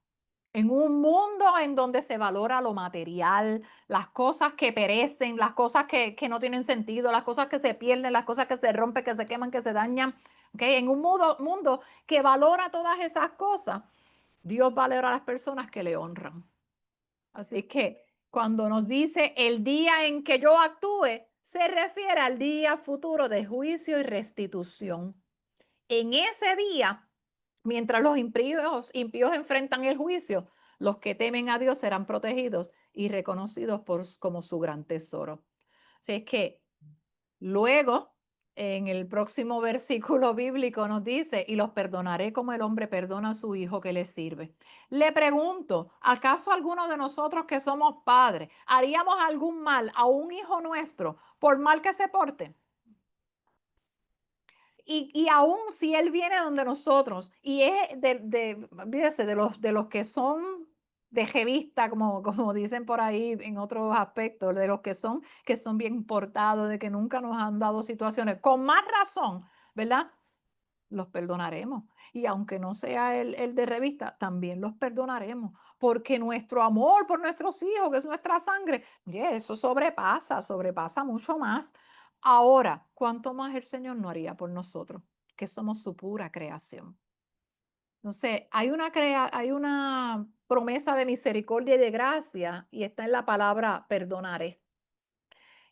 En un mundo en donde se valora lo material, las cosas que perecen, las cosas que no tienen sentido, las cosas que se pierden, las cosas que se rompen, que se queman, que se dañan, ¿okay? En un mundo que valora todas esas cosas, Dios valora a las personas que le honran. Así que cuando nos dice el día en que yo actúe, se refiere al día futuro de juicio y restitución. En ese día, mientras los impíos enfrentan el juicio, los que temen a Dios serán protegidos y reconocidos como su gran tesoro. Así es que luego, en el próximo versículo bíblico nos dice, y los perdonaré como el hombre perdona a su hijo que le sirve. Le pregunto, ¿acaso alguno de nosotros que somos padres haríamos algún mal a un hijo nuestro por mal que se porte? Y aún si él viene donde nosotros y es fíjese, de los que son de revista, como dicen por ahí en otros aspectos, de los que son bien portados, de que nunca nos han dado situaciones, con más razón, ¿verdad? Los perdonaremos. Y aunque no sea el de revista, también los perdonaremos. Porque nuestro amor por nuestros hijos, que es nuestra sangre, mire, eso sobrepasa mucho más. Ahora, ¿cuánto más el Señor no haría por nosotros, que somos su pura creación? Entonces, hay una promesa de misericordia y de gracia, y está en la palabra perdonaré,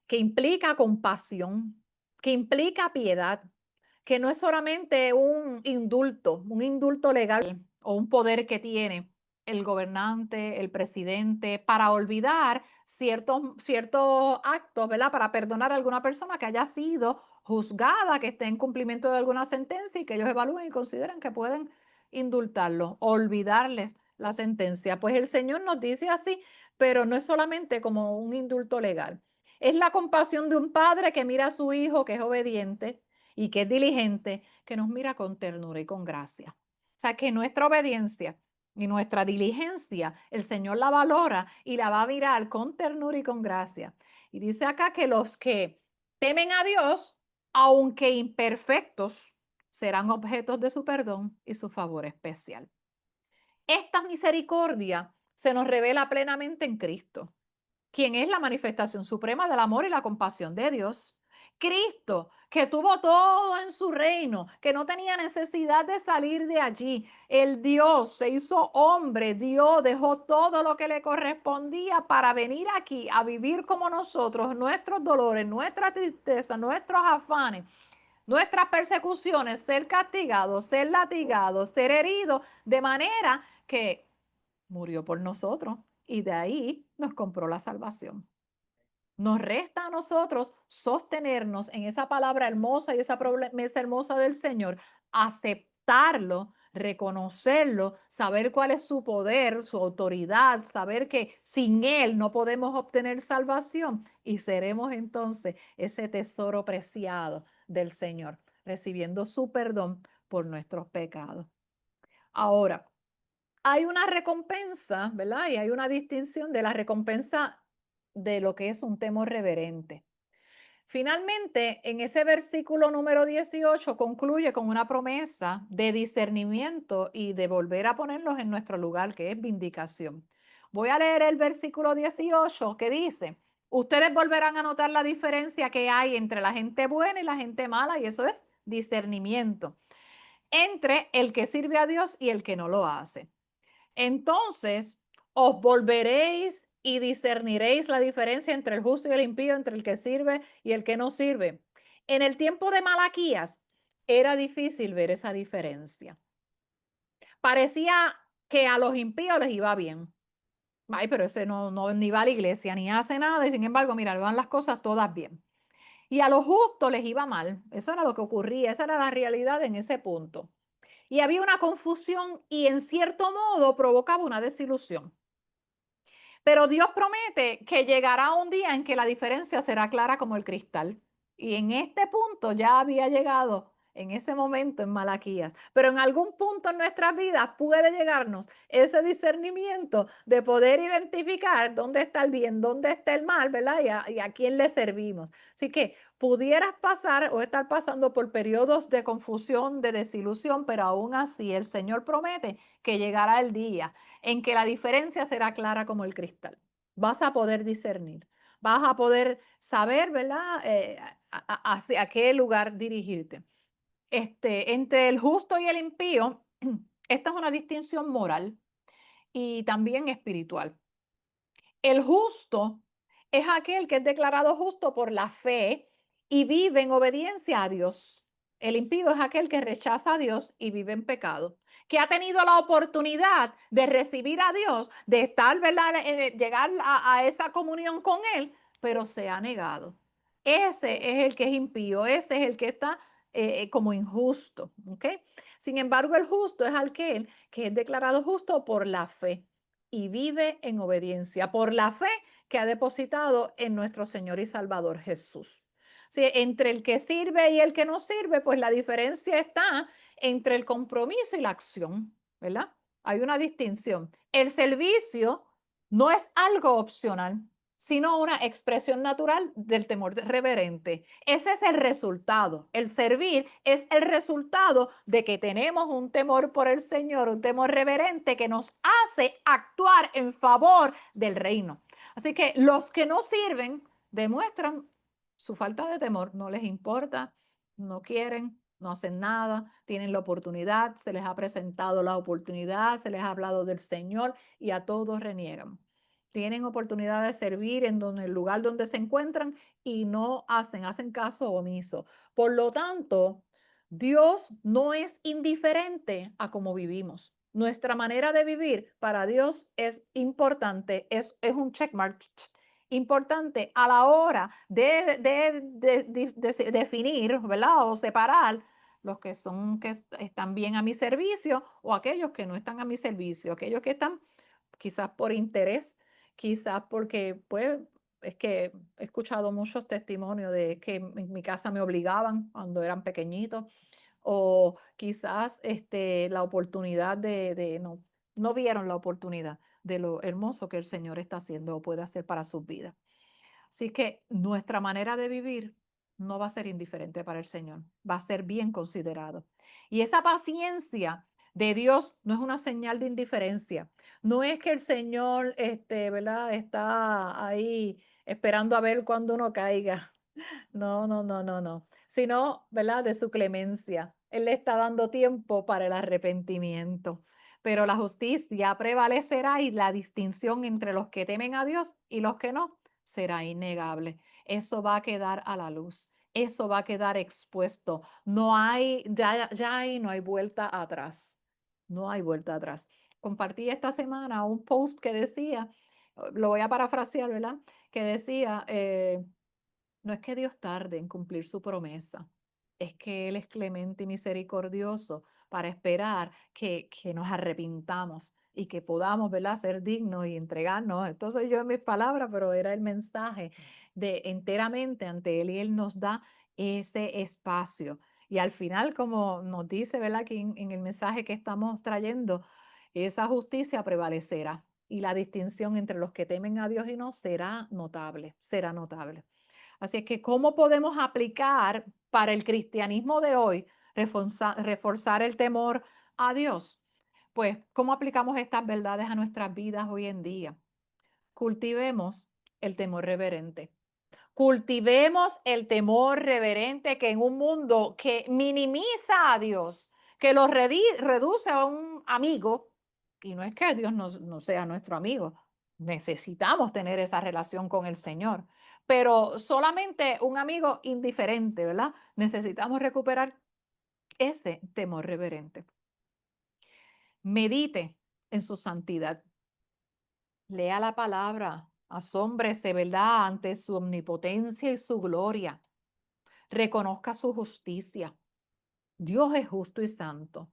que implica compasión, que implica piedad, que no es solamente un indulto legal o un poder que tiene el gobernante, el presidente, para olvidar ciertos actos, ¿verdad? Para perdonar a alguna persona que haya sido juzgada, que esté en cumplimiento de alguna sentencia y que ellos evalúen y consideren que pueden indultarlo, olvidarles la sentencia. Pues el Señor nos dice así, pero no es solamente como un indulto legal. Es la compasión de un padre que mira a su hijo, que es obediente y que es diligente, que nos mira con ternura y con gracia. O sea, que nuestra obediencia y nuestra diligencia, el Señor la valora y la va a mirar con ternura y con gracia. Y dice acá que los que temen a Dios, aunque imperfectos, serán objetos de su perdón y su favor especial. Esta misericordia se nos revela plenamente en Cristo, quien es la manifestación suprema del amor y la compasión de Dios. Cristo, que tuvo todo en su reino, que no tenía necesidad de salir de allí. El Dios se hizo hombre, Dios dejó todo lo que le correspondía para venir aquí a vivir como nosotros, nuestros dolores, nuestra tristeza, nuestros afanes, nuestras persecuciones, ser castigado, ser latigado, ser herido, de manera que murió por nosotros y de ahí nos compró la salvación. Nos resta a nosotros sostenernos en esa palabra hermosa y esa promesa hermosa del Señor, aceptarlo, reconocerlo, saber cuál es su poder, su autoridad, saber que sin Él no podemos obtener salvación y seremos entonces ese tesoro preciado del Señor, recibiendo su perdón, por nuestros pecados. Ahora, hay una recompensa, ¿verdad? Y hay una distinción de la recompensa de lo que es un temor reverente. Finalmente, en ese versículo número 18 concluye con una promesa de discernimiento y de volver a ponerlos en nuestro lugar, que es vindicación. Voy a leer el versículo 18 que dice, ustedes volverán a notar la diferencia que hay entre la gente buena y la gente mala, y eso es discernimiento, entre el que sirve a Dios y el que no lo hace. Entonces os volveréis y discerniréis la diferencia entre el justo y el impío, entre el que sirve y el que no sirve. En el tiempo de Malaquías era difícil ver esa diferencia. Parecía que a los impíos les iba bien. Ay, pero ese no ni va a la iglesia ni hace nada y sin embargo, mira, le van las cosas todas bien. Y a los justos les iba mal. Eso era lo que ocurría, esa era la realidad en ese punto. Y había una confusión y en cierto modo provocaba una desilusión. Pero Dios promete que llegará un día en que la diferencia será clara como el cristal. Y en este punto ya había llegado en ese momento en Malaquías. Pero en algún punto en nuestras vidas puede llegarnos ese discernimiento de poder identificar dónde está el bien, dónde está el mal, ¿verdad? Y a quién le servimos. Así que pudieras pasar o estar pasando por periodos de confusión, de desilusión, pero aún así el Señor promete que llegará el día en que la diferencia será clara como el cristal. Vas a poder discernir, vas a poder saber, ¿verdad? Hacia qué lugar dirigirte. Entre el justo y el impío, esta es una distinción moral y también espiritual. El justo es aquel que es declarado justo por la fe y vive en obediencia a Dios. El impío es aquel que rechaza a Dios y vive en pecado, que ha tenido la oportunidad de recibir a Dios, de estar, ¿verdad? Llegar a esa comunión con Él, pero se ha negado. Ese es el que es impío, ese es el que está como injusto. ¿Ok? Sin embargo, el justo es aquel que es declarado justo por la fe y vive en obediencia por la fe que ha depositado en nuestro Señor y Salvador Jesús. Sí, entre el que sirve y el que no sirve, pues la diferencia está entre el compromiso y la acción, ¿verdad? Hay una distinción. El servicio no es algo opcional, sino una expresión natural del temor reverente. Ese es el resultado. El servir es el resultado de que tenemos un temor por el Señor, un temor reverente que nos hace actuar en favor del reino. Así que los que no sirven demuestran su falta de temor, no les importa, no quieren, no hacen nada, tienen la oportunidad, se les ha presentado la oportunidad, se les ha hablado del Señor y a todos reniegan. Tienen oportunidad de servir en el lugar donde se encuentran y no hacen caso omiso. Por lo tanto, Dios no es indiferente a cómo vivimos. Nuestra manera de vivir para Dios es importante, es un checkmark importante a la hora de definir, ¿verdad? O separar los que están bien a mi servicio o aquellos que no están a mi servicio, aquellos que están quizás por interés, quizás porque, pues, es que he escuchado muchos testimonios de que en mi casa me obligaban cuando eran pequeñitos, o quizás la oportunidad no vieron la oportunidad de lo hermoso que el Señor está haciendo o puede hacer para sus vidas. Así que nuestra manera de vivir no va a ser indiferente para el Señor, va a ser bien considerado. Y esa paciencia de Dios no es una señal de indiferencia. No es que el Señor, ¿verdad? Está ahí esperando a ver cuándo uno caiga. No, no, no, no, no. Sino, ¿verdad? De su clemencia. Él le está dando tiempo para el arrepentimiento. Pero la justicia prevalecerá y la distinción entre los que temen a Dios y los que no será innegable. Eso va a quedar a la luz. Eso va a quedar expuesto. No hay, ya ahí no hay vuelta atrás. No hay vuelta atrás. Compartí esta semana un post que decía, lo voy a parafrasear, ¿verdad? Que decía, no es que Dios tarde en cumplir su promesa, es que Él es clemente y misericordioso para esperar que nos arrepintamos y que podamos, ¿verdad?, ser dignos y entregarnos. Esto soy yo en mis palabras, pero era el mensaje de enteramente ante Él y Él nos da ese espacio. Y al final, como nos dice, ¿verdad? Aquí en el mensaje que estamos trayendo, esa justicia prevalecerá y la distinción entre los que temen a Dios y no será notable, será notable. Así es que, ¿cómo podemos aplicar para el cristianismo de hoy reforzar el temor a Dios? Pues, ¿cómo aplicamos estas verdades a nuestras vidas hoy en día? Cultivemos el temor reverente. Cultivemos el temor reverente que en un mundo que minimiza a Dios, que lo reduce a un amigo, y no es que Dios no sea nuestro amigo, necesitamos tener esa relación con el Señor, pero solamente un amigo indiferente, ¿verdad? Necesitamos recuperar ese temor reverente. Medite en su santidad. Lea la palabra, asómbrese, ¿verdad? Ante su omnipotencia y su gloria. Reconozca su justicia. Dios es justo y santo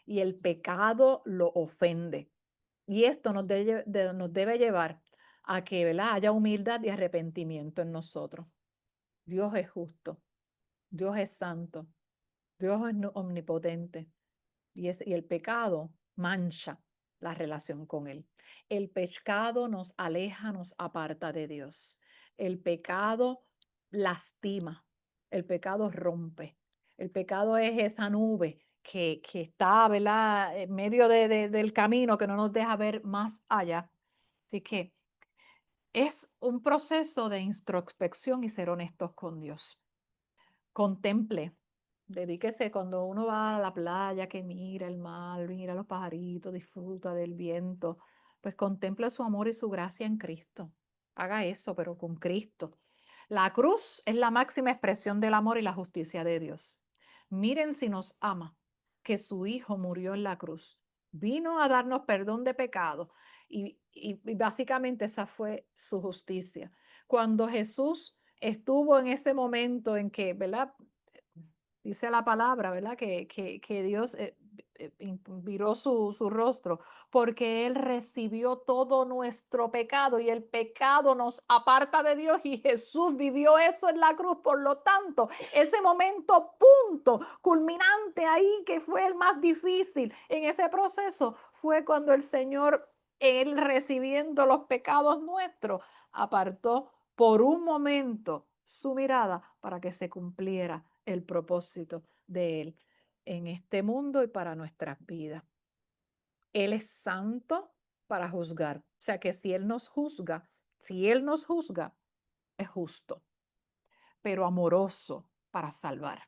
y el pecado lo ofende. Y esto nos debe llevar a que, ¿verdad?, haya humildad y arrepentimiento en nosotros. Dios es justo, Dios es santo, Dios es omnipotente y el pecado mancha la relación con Él. El pecado nos aleja, nos aparta de Dios. El pecado lastima, el pecado rompe. El pecado es esa nube que está, ¿verdad?, en medio del camino que no nos deja ver más allá. Así que es un proceso de introspección y ser honestos con Dios. Contemple, dedíquese cuando uno va a la playa, que mira el mar, mira los pajaritos, disfruta del viento, pues contemple su amor y su gracia en Cristo. Haga eso, pero con Cristo. La cruz es la máxima expresión del amor y la justicia de Dios. Miren si nos ama, que su Hijo murió en la cruz. Vino a darnos perdón de pecado y básicamente esa fue su justicia. Cuando Jesús estuvo en ese momento en que, ¿verdad? Dice la palabra, ¿verdad? Que Dios viró su rostro porque Él recibió todo nuestro pecado y el pecado nos aparta de Dios y Jesús vivió eso en la cruz. Por lo tanto, ese momento punto culminante ahí que fue el más difícil en ese proceso fue cuando el Señor, Él recibiendo los pecados nuestros, apartó por un momento su mirada para que se cumpliera el propósito de Él en este mundo y para nuestras vidas. Él es santo para juzgar. O sea que si Él nos juzga, es justo, pero amoroso para salvar.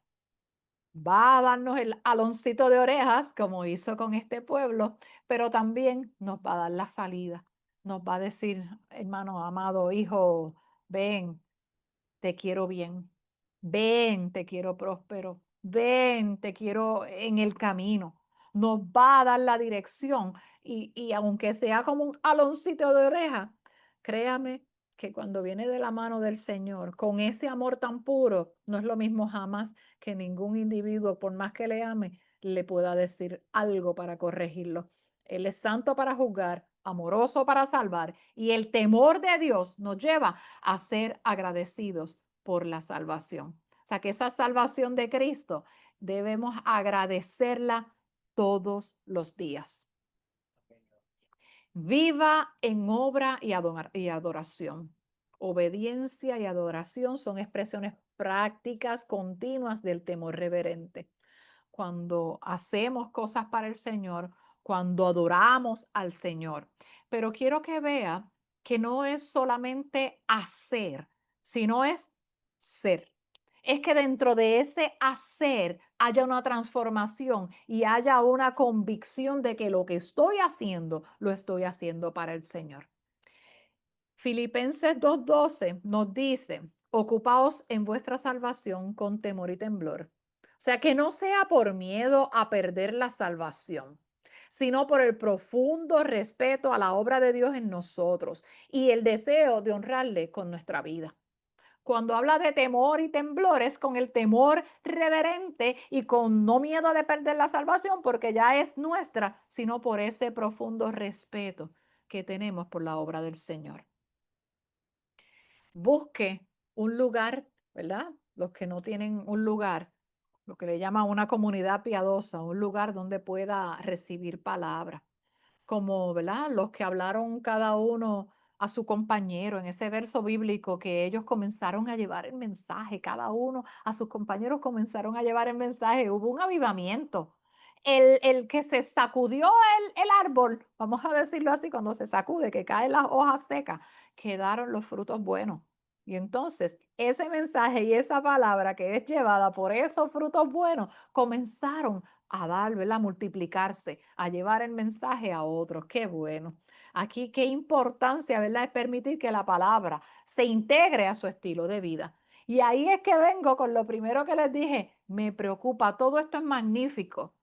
Va a darnos el aloncito de orejas, como hizo con este pueblo, pero también nos va a dar la salida. Nos va a decir, hermano, amado, hijo, ven, te quiero bien. Ven, te quiero próspero. Ven, te quiero en el camino. Nos va a dar la dirección y aunque sea como un aloncito de oreja, créame que cuando viene de la mano del Señor, con ese amor tan puro, no es lo mismo jamás que ningún individuo, por más que le ame, le pueda decir algo para corregirlo. Él es santo para juzgar, amoroso para salvar y el temor de Dios nos lleva a ser agradecidos por la salvación. O sea que esa salvación de Cristo debemos agradecerla todos los días. Viva en obra y adoración. Obediencia y adoración son expresiones prácticas continuas del temor reverente. Cuando hacemos cosas para el Señor, cuando adoramos al Señor. Pero quiero que vea que no es solamente hacer, sino es ser. Es que dentro de ese hacer haya una transformación y haya una convicción de que lo que estoy haciendo, lo estoy haciendo para el Señor. Filipenses 2:12 nos dice, ocupaos en vuestra salvación con temor y temblor. O sea, que no sea por miedo a perder la salvación, sino por el profundo respeto a la obra de Dios en nosotros y el deseo de honrarle con nuestra vida. Cuando habla de temor y temblor es con el temor reverente y con no miedo de perder la salvación porque ya es nuestra, sino por ese profundo respeto que tenemos por la obra del Señor. Busque un lugar, ¿verdad? Los que no tienen un lugar, lo que le llaman una comunidad piadosa, un lugar donde pueda recibir palabra, como, ¿verdad? Los que hablaron cada uno a su compañero en ese verso bíblico que ellos comenzaron a llevar el mensaje, cada uno a sus compañeros comenzaron a llevar el mensaje, hubo un avivamiento. El que se sacudió el árbol, vamos a decirlo así, cuando se sacude, que caen las hojas secas, quedaron los frutos buenos. Y entonces ese mensaje y esa palabra que es llevada por esos frutos buenos comenzaron a dar, ¿verdad? A multiplicarse, a llevar el mensaje a otros. Qué bueno. Aquí qué importancia, ¿verdad? Es permitir que la palabra se integre a su estilo de vida. Y ahí es que vengo con lo primero que les dije, me preocupa, todo esto es magnífico,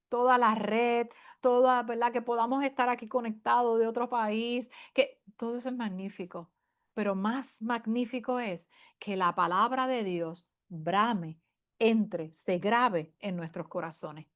toda la red, toda, ¿verdad? Que podamos estar aquí conectados de otro país, que todo eso es magnífico, pero más magnífico es que la palabra de Dios brame, entre, se grabe en nuestros corazones,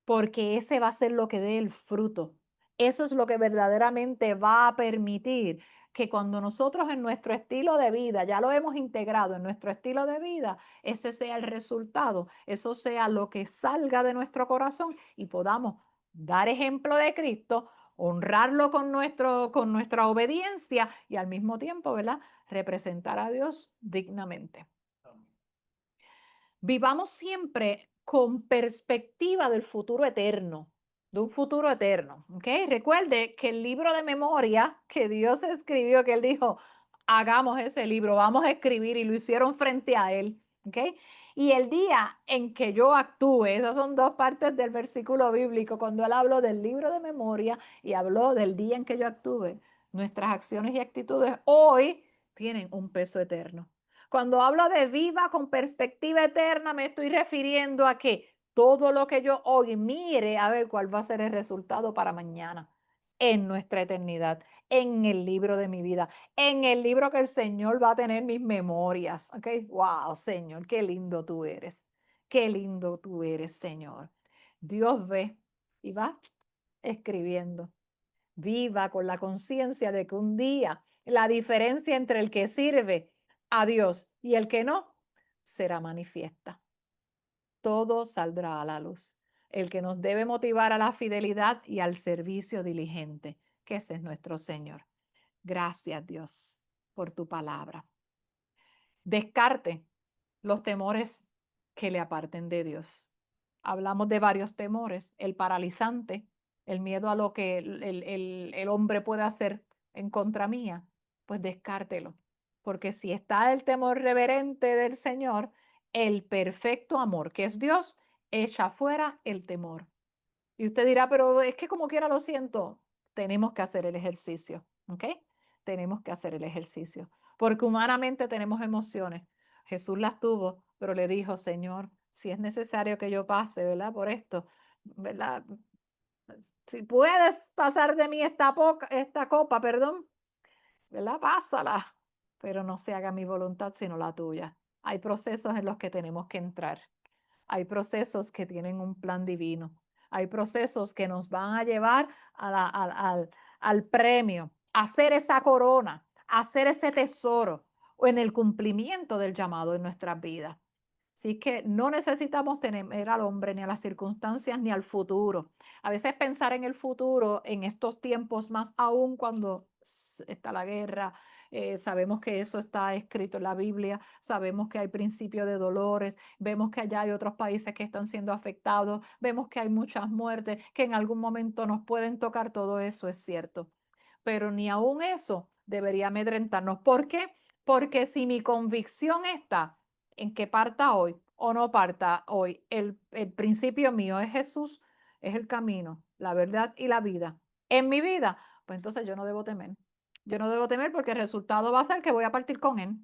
porque ese va a ser lo que dé el fruto. Eso es lo que verdaderamente va a permitir que cuando nosotros en nuestro estilo de vida, ya lo hemos integrado en nuestro estilo de vida, ese sea el resultado, eso sea lo que salga de nuestro corazón y podamos dar ejemplo de Cristo, honrarlo con nuestra obediencia y al mismo tiempo, ¿verdad? Representar a Dios dignamente. Vivamos siempre con perspectiva del futuro eterno, de un futuro eterno, ¿ok? Recuerde que el libro de memoria que Dios escribió, que Él dijo, hagamos ese libro, vamos a escribir, y lo hicieron frente a Él, ¿ok? Y el día en que yo actúe, esas son dos partes del versículo bíblico, cuando Él habló del libro de memoria y habló del día en que yo actúe, nuestras acciones y actitudes hoy tienen un peso eterno. Cuando hablo de viva con perspectiva eterna, me estoy refiriendo a que todo lo que yo hoy mire a ver cuál va a ser el resultado para mañana, en nuestra eternidad, en el libro de mi vida, en el libro que el Señor va a tener mis memorias. ¿Ok? Wow, Señor, qué lindo tú eres. Qué lindo tú eres, Señor. Dios ve y va escribiendo. Viva con la conciencia de que un día la diferencia entre el que sirve a Dios y el que no será manifiesta. Todo saldrá a la luz. El que nos debe motivar a la fidelidad y al servicio diligente, que ese es nuestro Señor. Gracias, Dios, por tu palabra. Descarte los temores que le aparten de Dios. Hablamos de varios temores, el paralizante, el miedo a lo que el hombre puede hacer en contra mía, pues descártelo, porque si está el temor reverente del Señor, el perfecto amor, que es Dios, echa fuera el temor. Y usted dirá, pero es que como quiera lo siento, tenemos que hacer el ejercicio, ¿ok? Tenemos que hacer el ejercicio, porque humanamente tenemos emociones. Jesús las tuvo, pero le dijo, Señor, si es necesario que yo pase, ¿verdad? Por esto, ¿verdad? Si puedes pasar de mí esta copa, perdón, ¿verdad? Pásala, pero no se haga mi voluntad sino la tuya. Hay procesos en los que tenemos que entrar. Hay procesos que tienen un plan divino. Hay procesos que nos van a llevar al premio, a hacer esa corona, a hacer ese tesoro o en el cumplimiento del llamado en nuestras vidas. Así que no necesitamos temer al hombre, ni a las circunstancias, ni al futuro. A veces pensar en el futuro, en estos tiempos, más aún cuando está la guerra, sabemos que eso está escrito en la Biblia, sabemos que hay principio de dolores, vemos que allá hay otros países que están siendo afectados, vemos que hay muchas muertes, que en algún momento nos pueden tocar, todo eso es cierto. Pero ni aún eso debería amedrentarnos. ¿Por qué? Porque si mi convicción está en que parta hoy o no parta hoy, el principio mío es Jesús, es el camino, la verdad y la vida. En mi vida, pues entonces yo no debo temer. Yo no debo temer porque el resultado va a ser que voy a partir con Él.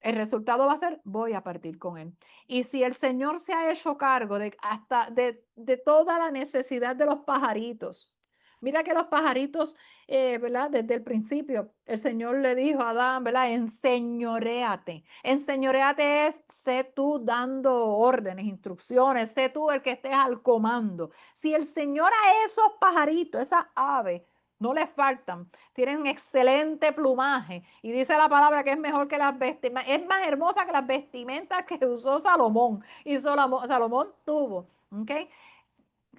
El resultado va a ser, voy a partir con Él. Y si el Señor se ha hecho cargo de hasta de toda la necesidad de los pajaritos. Mira que los pajaritos, ¿verdad? Desde el principio, el Señor le dijo a Adán, ¿verdad? Enseñoréate. Enseñoréate es, sé tú dando órdenes, instrucciones, sé tú el que estés al comando. Si el Señor a esos pajaritos, esas aves, no les faltan, tienen un excelente plumaje y dice la palabra que es mejor que las vestimentas, es más hermosa que las vestimentas que usó Salomón y Salomón tuvo, ¿ok?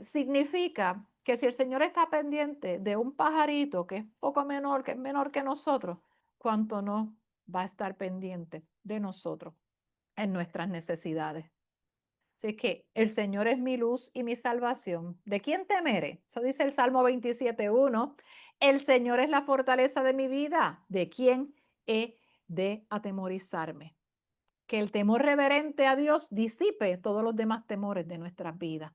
Significa que si el Señor está pendiente de un pajarito que es poco menor, que es menor que nosotros, cuánto no va a estar pendiente de nosotros en nuestras necesidades. Así que el Señor es mi luz y mi salvación. ¿De quién temeré? Eso dice el Salmo 27:1. El Señor es la fortaleza de mi vida. ¿De quién he de atemorizarme? Que el temor reverente a Dios disipe todos los demás temores de nuestras vidas.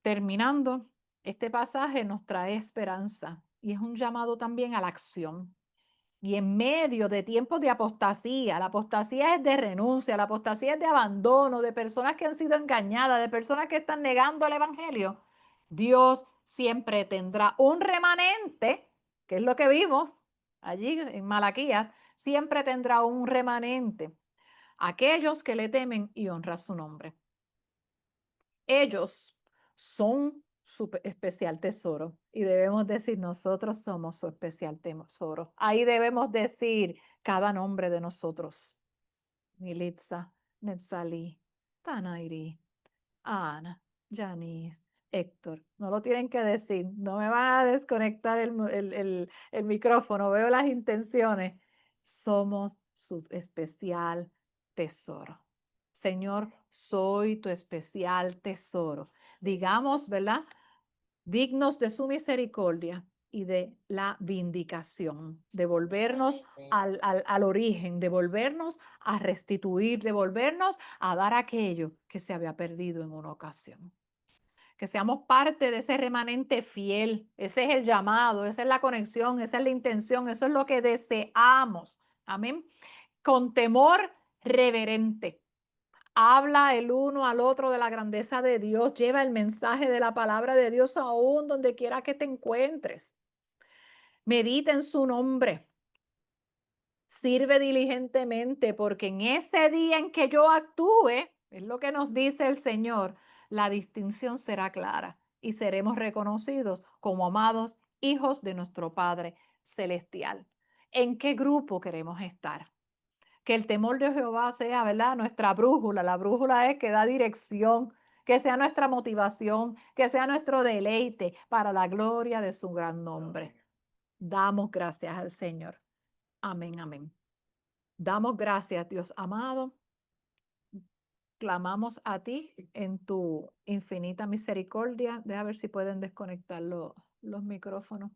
Terminando, este pasaje nos trae esperanza y es un llamado también a la acción. Y en medio de tiempos de apostasía, la apostasía es de renuncia, la apostasía es de abandono, de personas que han sido engañadas, de personas que están negando el evangelio, Dios siempre tendrá un remanente, que es lo que vimos allí en Malaquías, siempre tendrá un remanente, aquellos que le temen y honran su nombre. Ellos son su especial tesoro y debemos decir, nosotros somos su especial tesoro. Ahí debemos decir cada nombre de nosotros. Militza, Netzalí, Tanairi, Ana, Janice, Héctor. No lo tienen que decir. No me van a desconectar el micrófono. Veo las intenciones. Somos su especial tesoro. Señor, soy tu especial tesoro. Digamos, ¿verdad? Dignos de su misericordia y de la vindicación, de volvernos al origen, de volvernos a restituir, de volvernos a dar aquello que se había perdido en una ocasión. Que seamos parte de ese remanente fiel. Ese es el llamado, esa es la conexión, esa es la intención, eso es lo que deseamos. Amén. Con temor reverente. Habla el uno al otro de la grandeza de Dios. Lleva el mensaje de la palabra de Dios aún donde quiera que te encuentres. Medita en su nombre. Sirve diligentemente porque en ese día en que yo actúe, es lo que nos dice el Señor, la distinción será clara y seremos reconocidos como amados hijos de nuestro Padre Celestial. ¿En qué grupo queremos estar? Que el temor de Jehová sea, ¿verdad? Nuestra brújula. La brújula es que da dirección, que sea nuestra motivación, que sea nuestro deleite para la gloria de su gran nombre. Damos gracias al Señor. Amén, amén. Damos gracias, Dios amado. Clamamos a ti en tu infinita misericordia. Deja ver si pueden desconectar los micrófonos.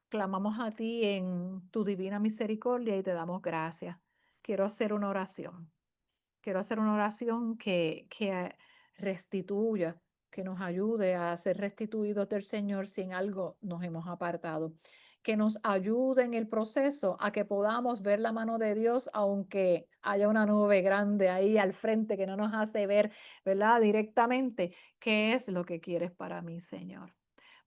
Clamamos a ti en tu divina misericordia y te damos gracias. Quiero hacer una oración. Quiero hacer una oración que restituya, que nos ayude a ser restituidos del Señor si en algo nos hemos apartado. Que nos ayude en el proceso a que podamos ver la mano de Dios, aunque haya una nube grande ahí al frente que no nos hace ver, ¿verdad? Directamente, ¿qué es lo que quieres para mí, Señor?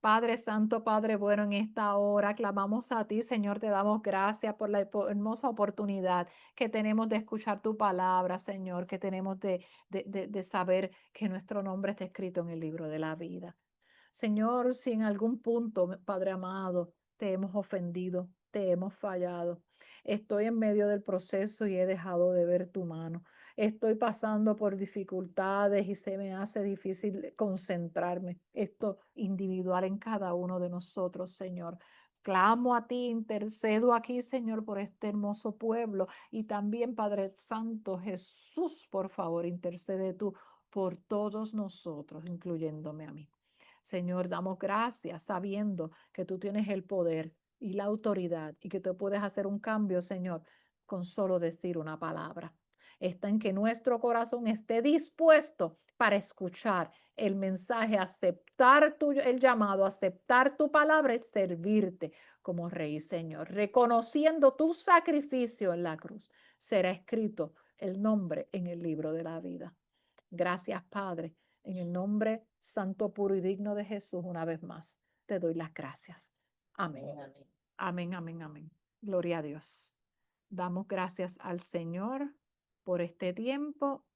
Padre Santo, Padre bueno, en esta hora clamamos a ti, Señor, te damos gracias por la hermosa oportunidad que tenemos de escuchar tu palabra, Señor, que tenemos de saber que nuestro nombre está escrito en el libro de la vida. Señor, si en algún punto, Padre amado, te hemos ofendido, te hemos fallado, estoy en medio del proceso y he dejado de ver tu mano. Estoy pasando por dificultades y se me hace difícil concentrarme. Esto individual en cada uno de nosotros, Señor. Clamo a ti, intercedo aquí, Señor, por este hermoso pueblo y también, Padre Santo Jesús, por favor, intercede tú por todos nosotros, incluyéndome a mí. Señor, damos gracias sabiendo que tú tienes el poder y la autoridad y que tú puedes hacer un cambio, Señor, con solo decir una palabra. Está en que nuestro corazón esté dispuesto para escuchar el mensaje, aceptar el llamado, aceptar tu palabra y servirte como Rey, Señor. Reconociendo tu sacrificio en la cruz, será escrito el nombre en el libro de la vida. Gracias, Padre. En el nombre santo, puro y digno de Jesús, una vez más, te doy las gracias. Amén. Amén, amén, amén. Gloria a Dios. Damos gracias al Señor por este tiempo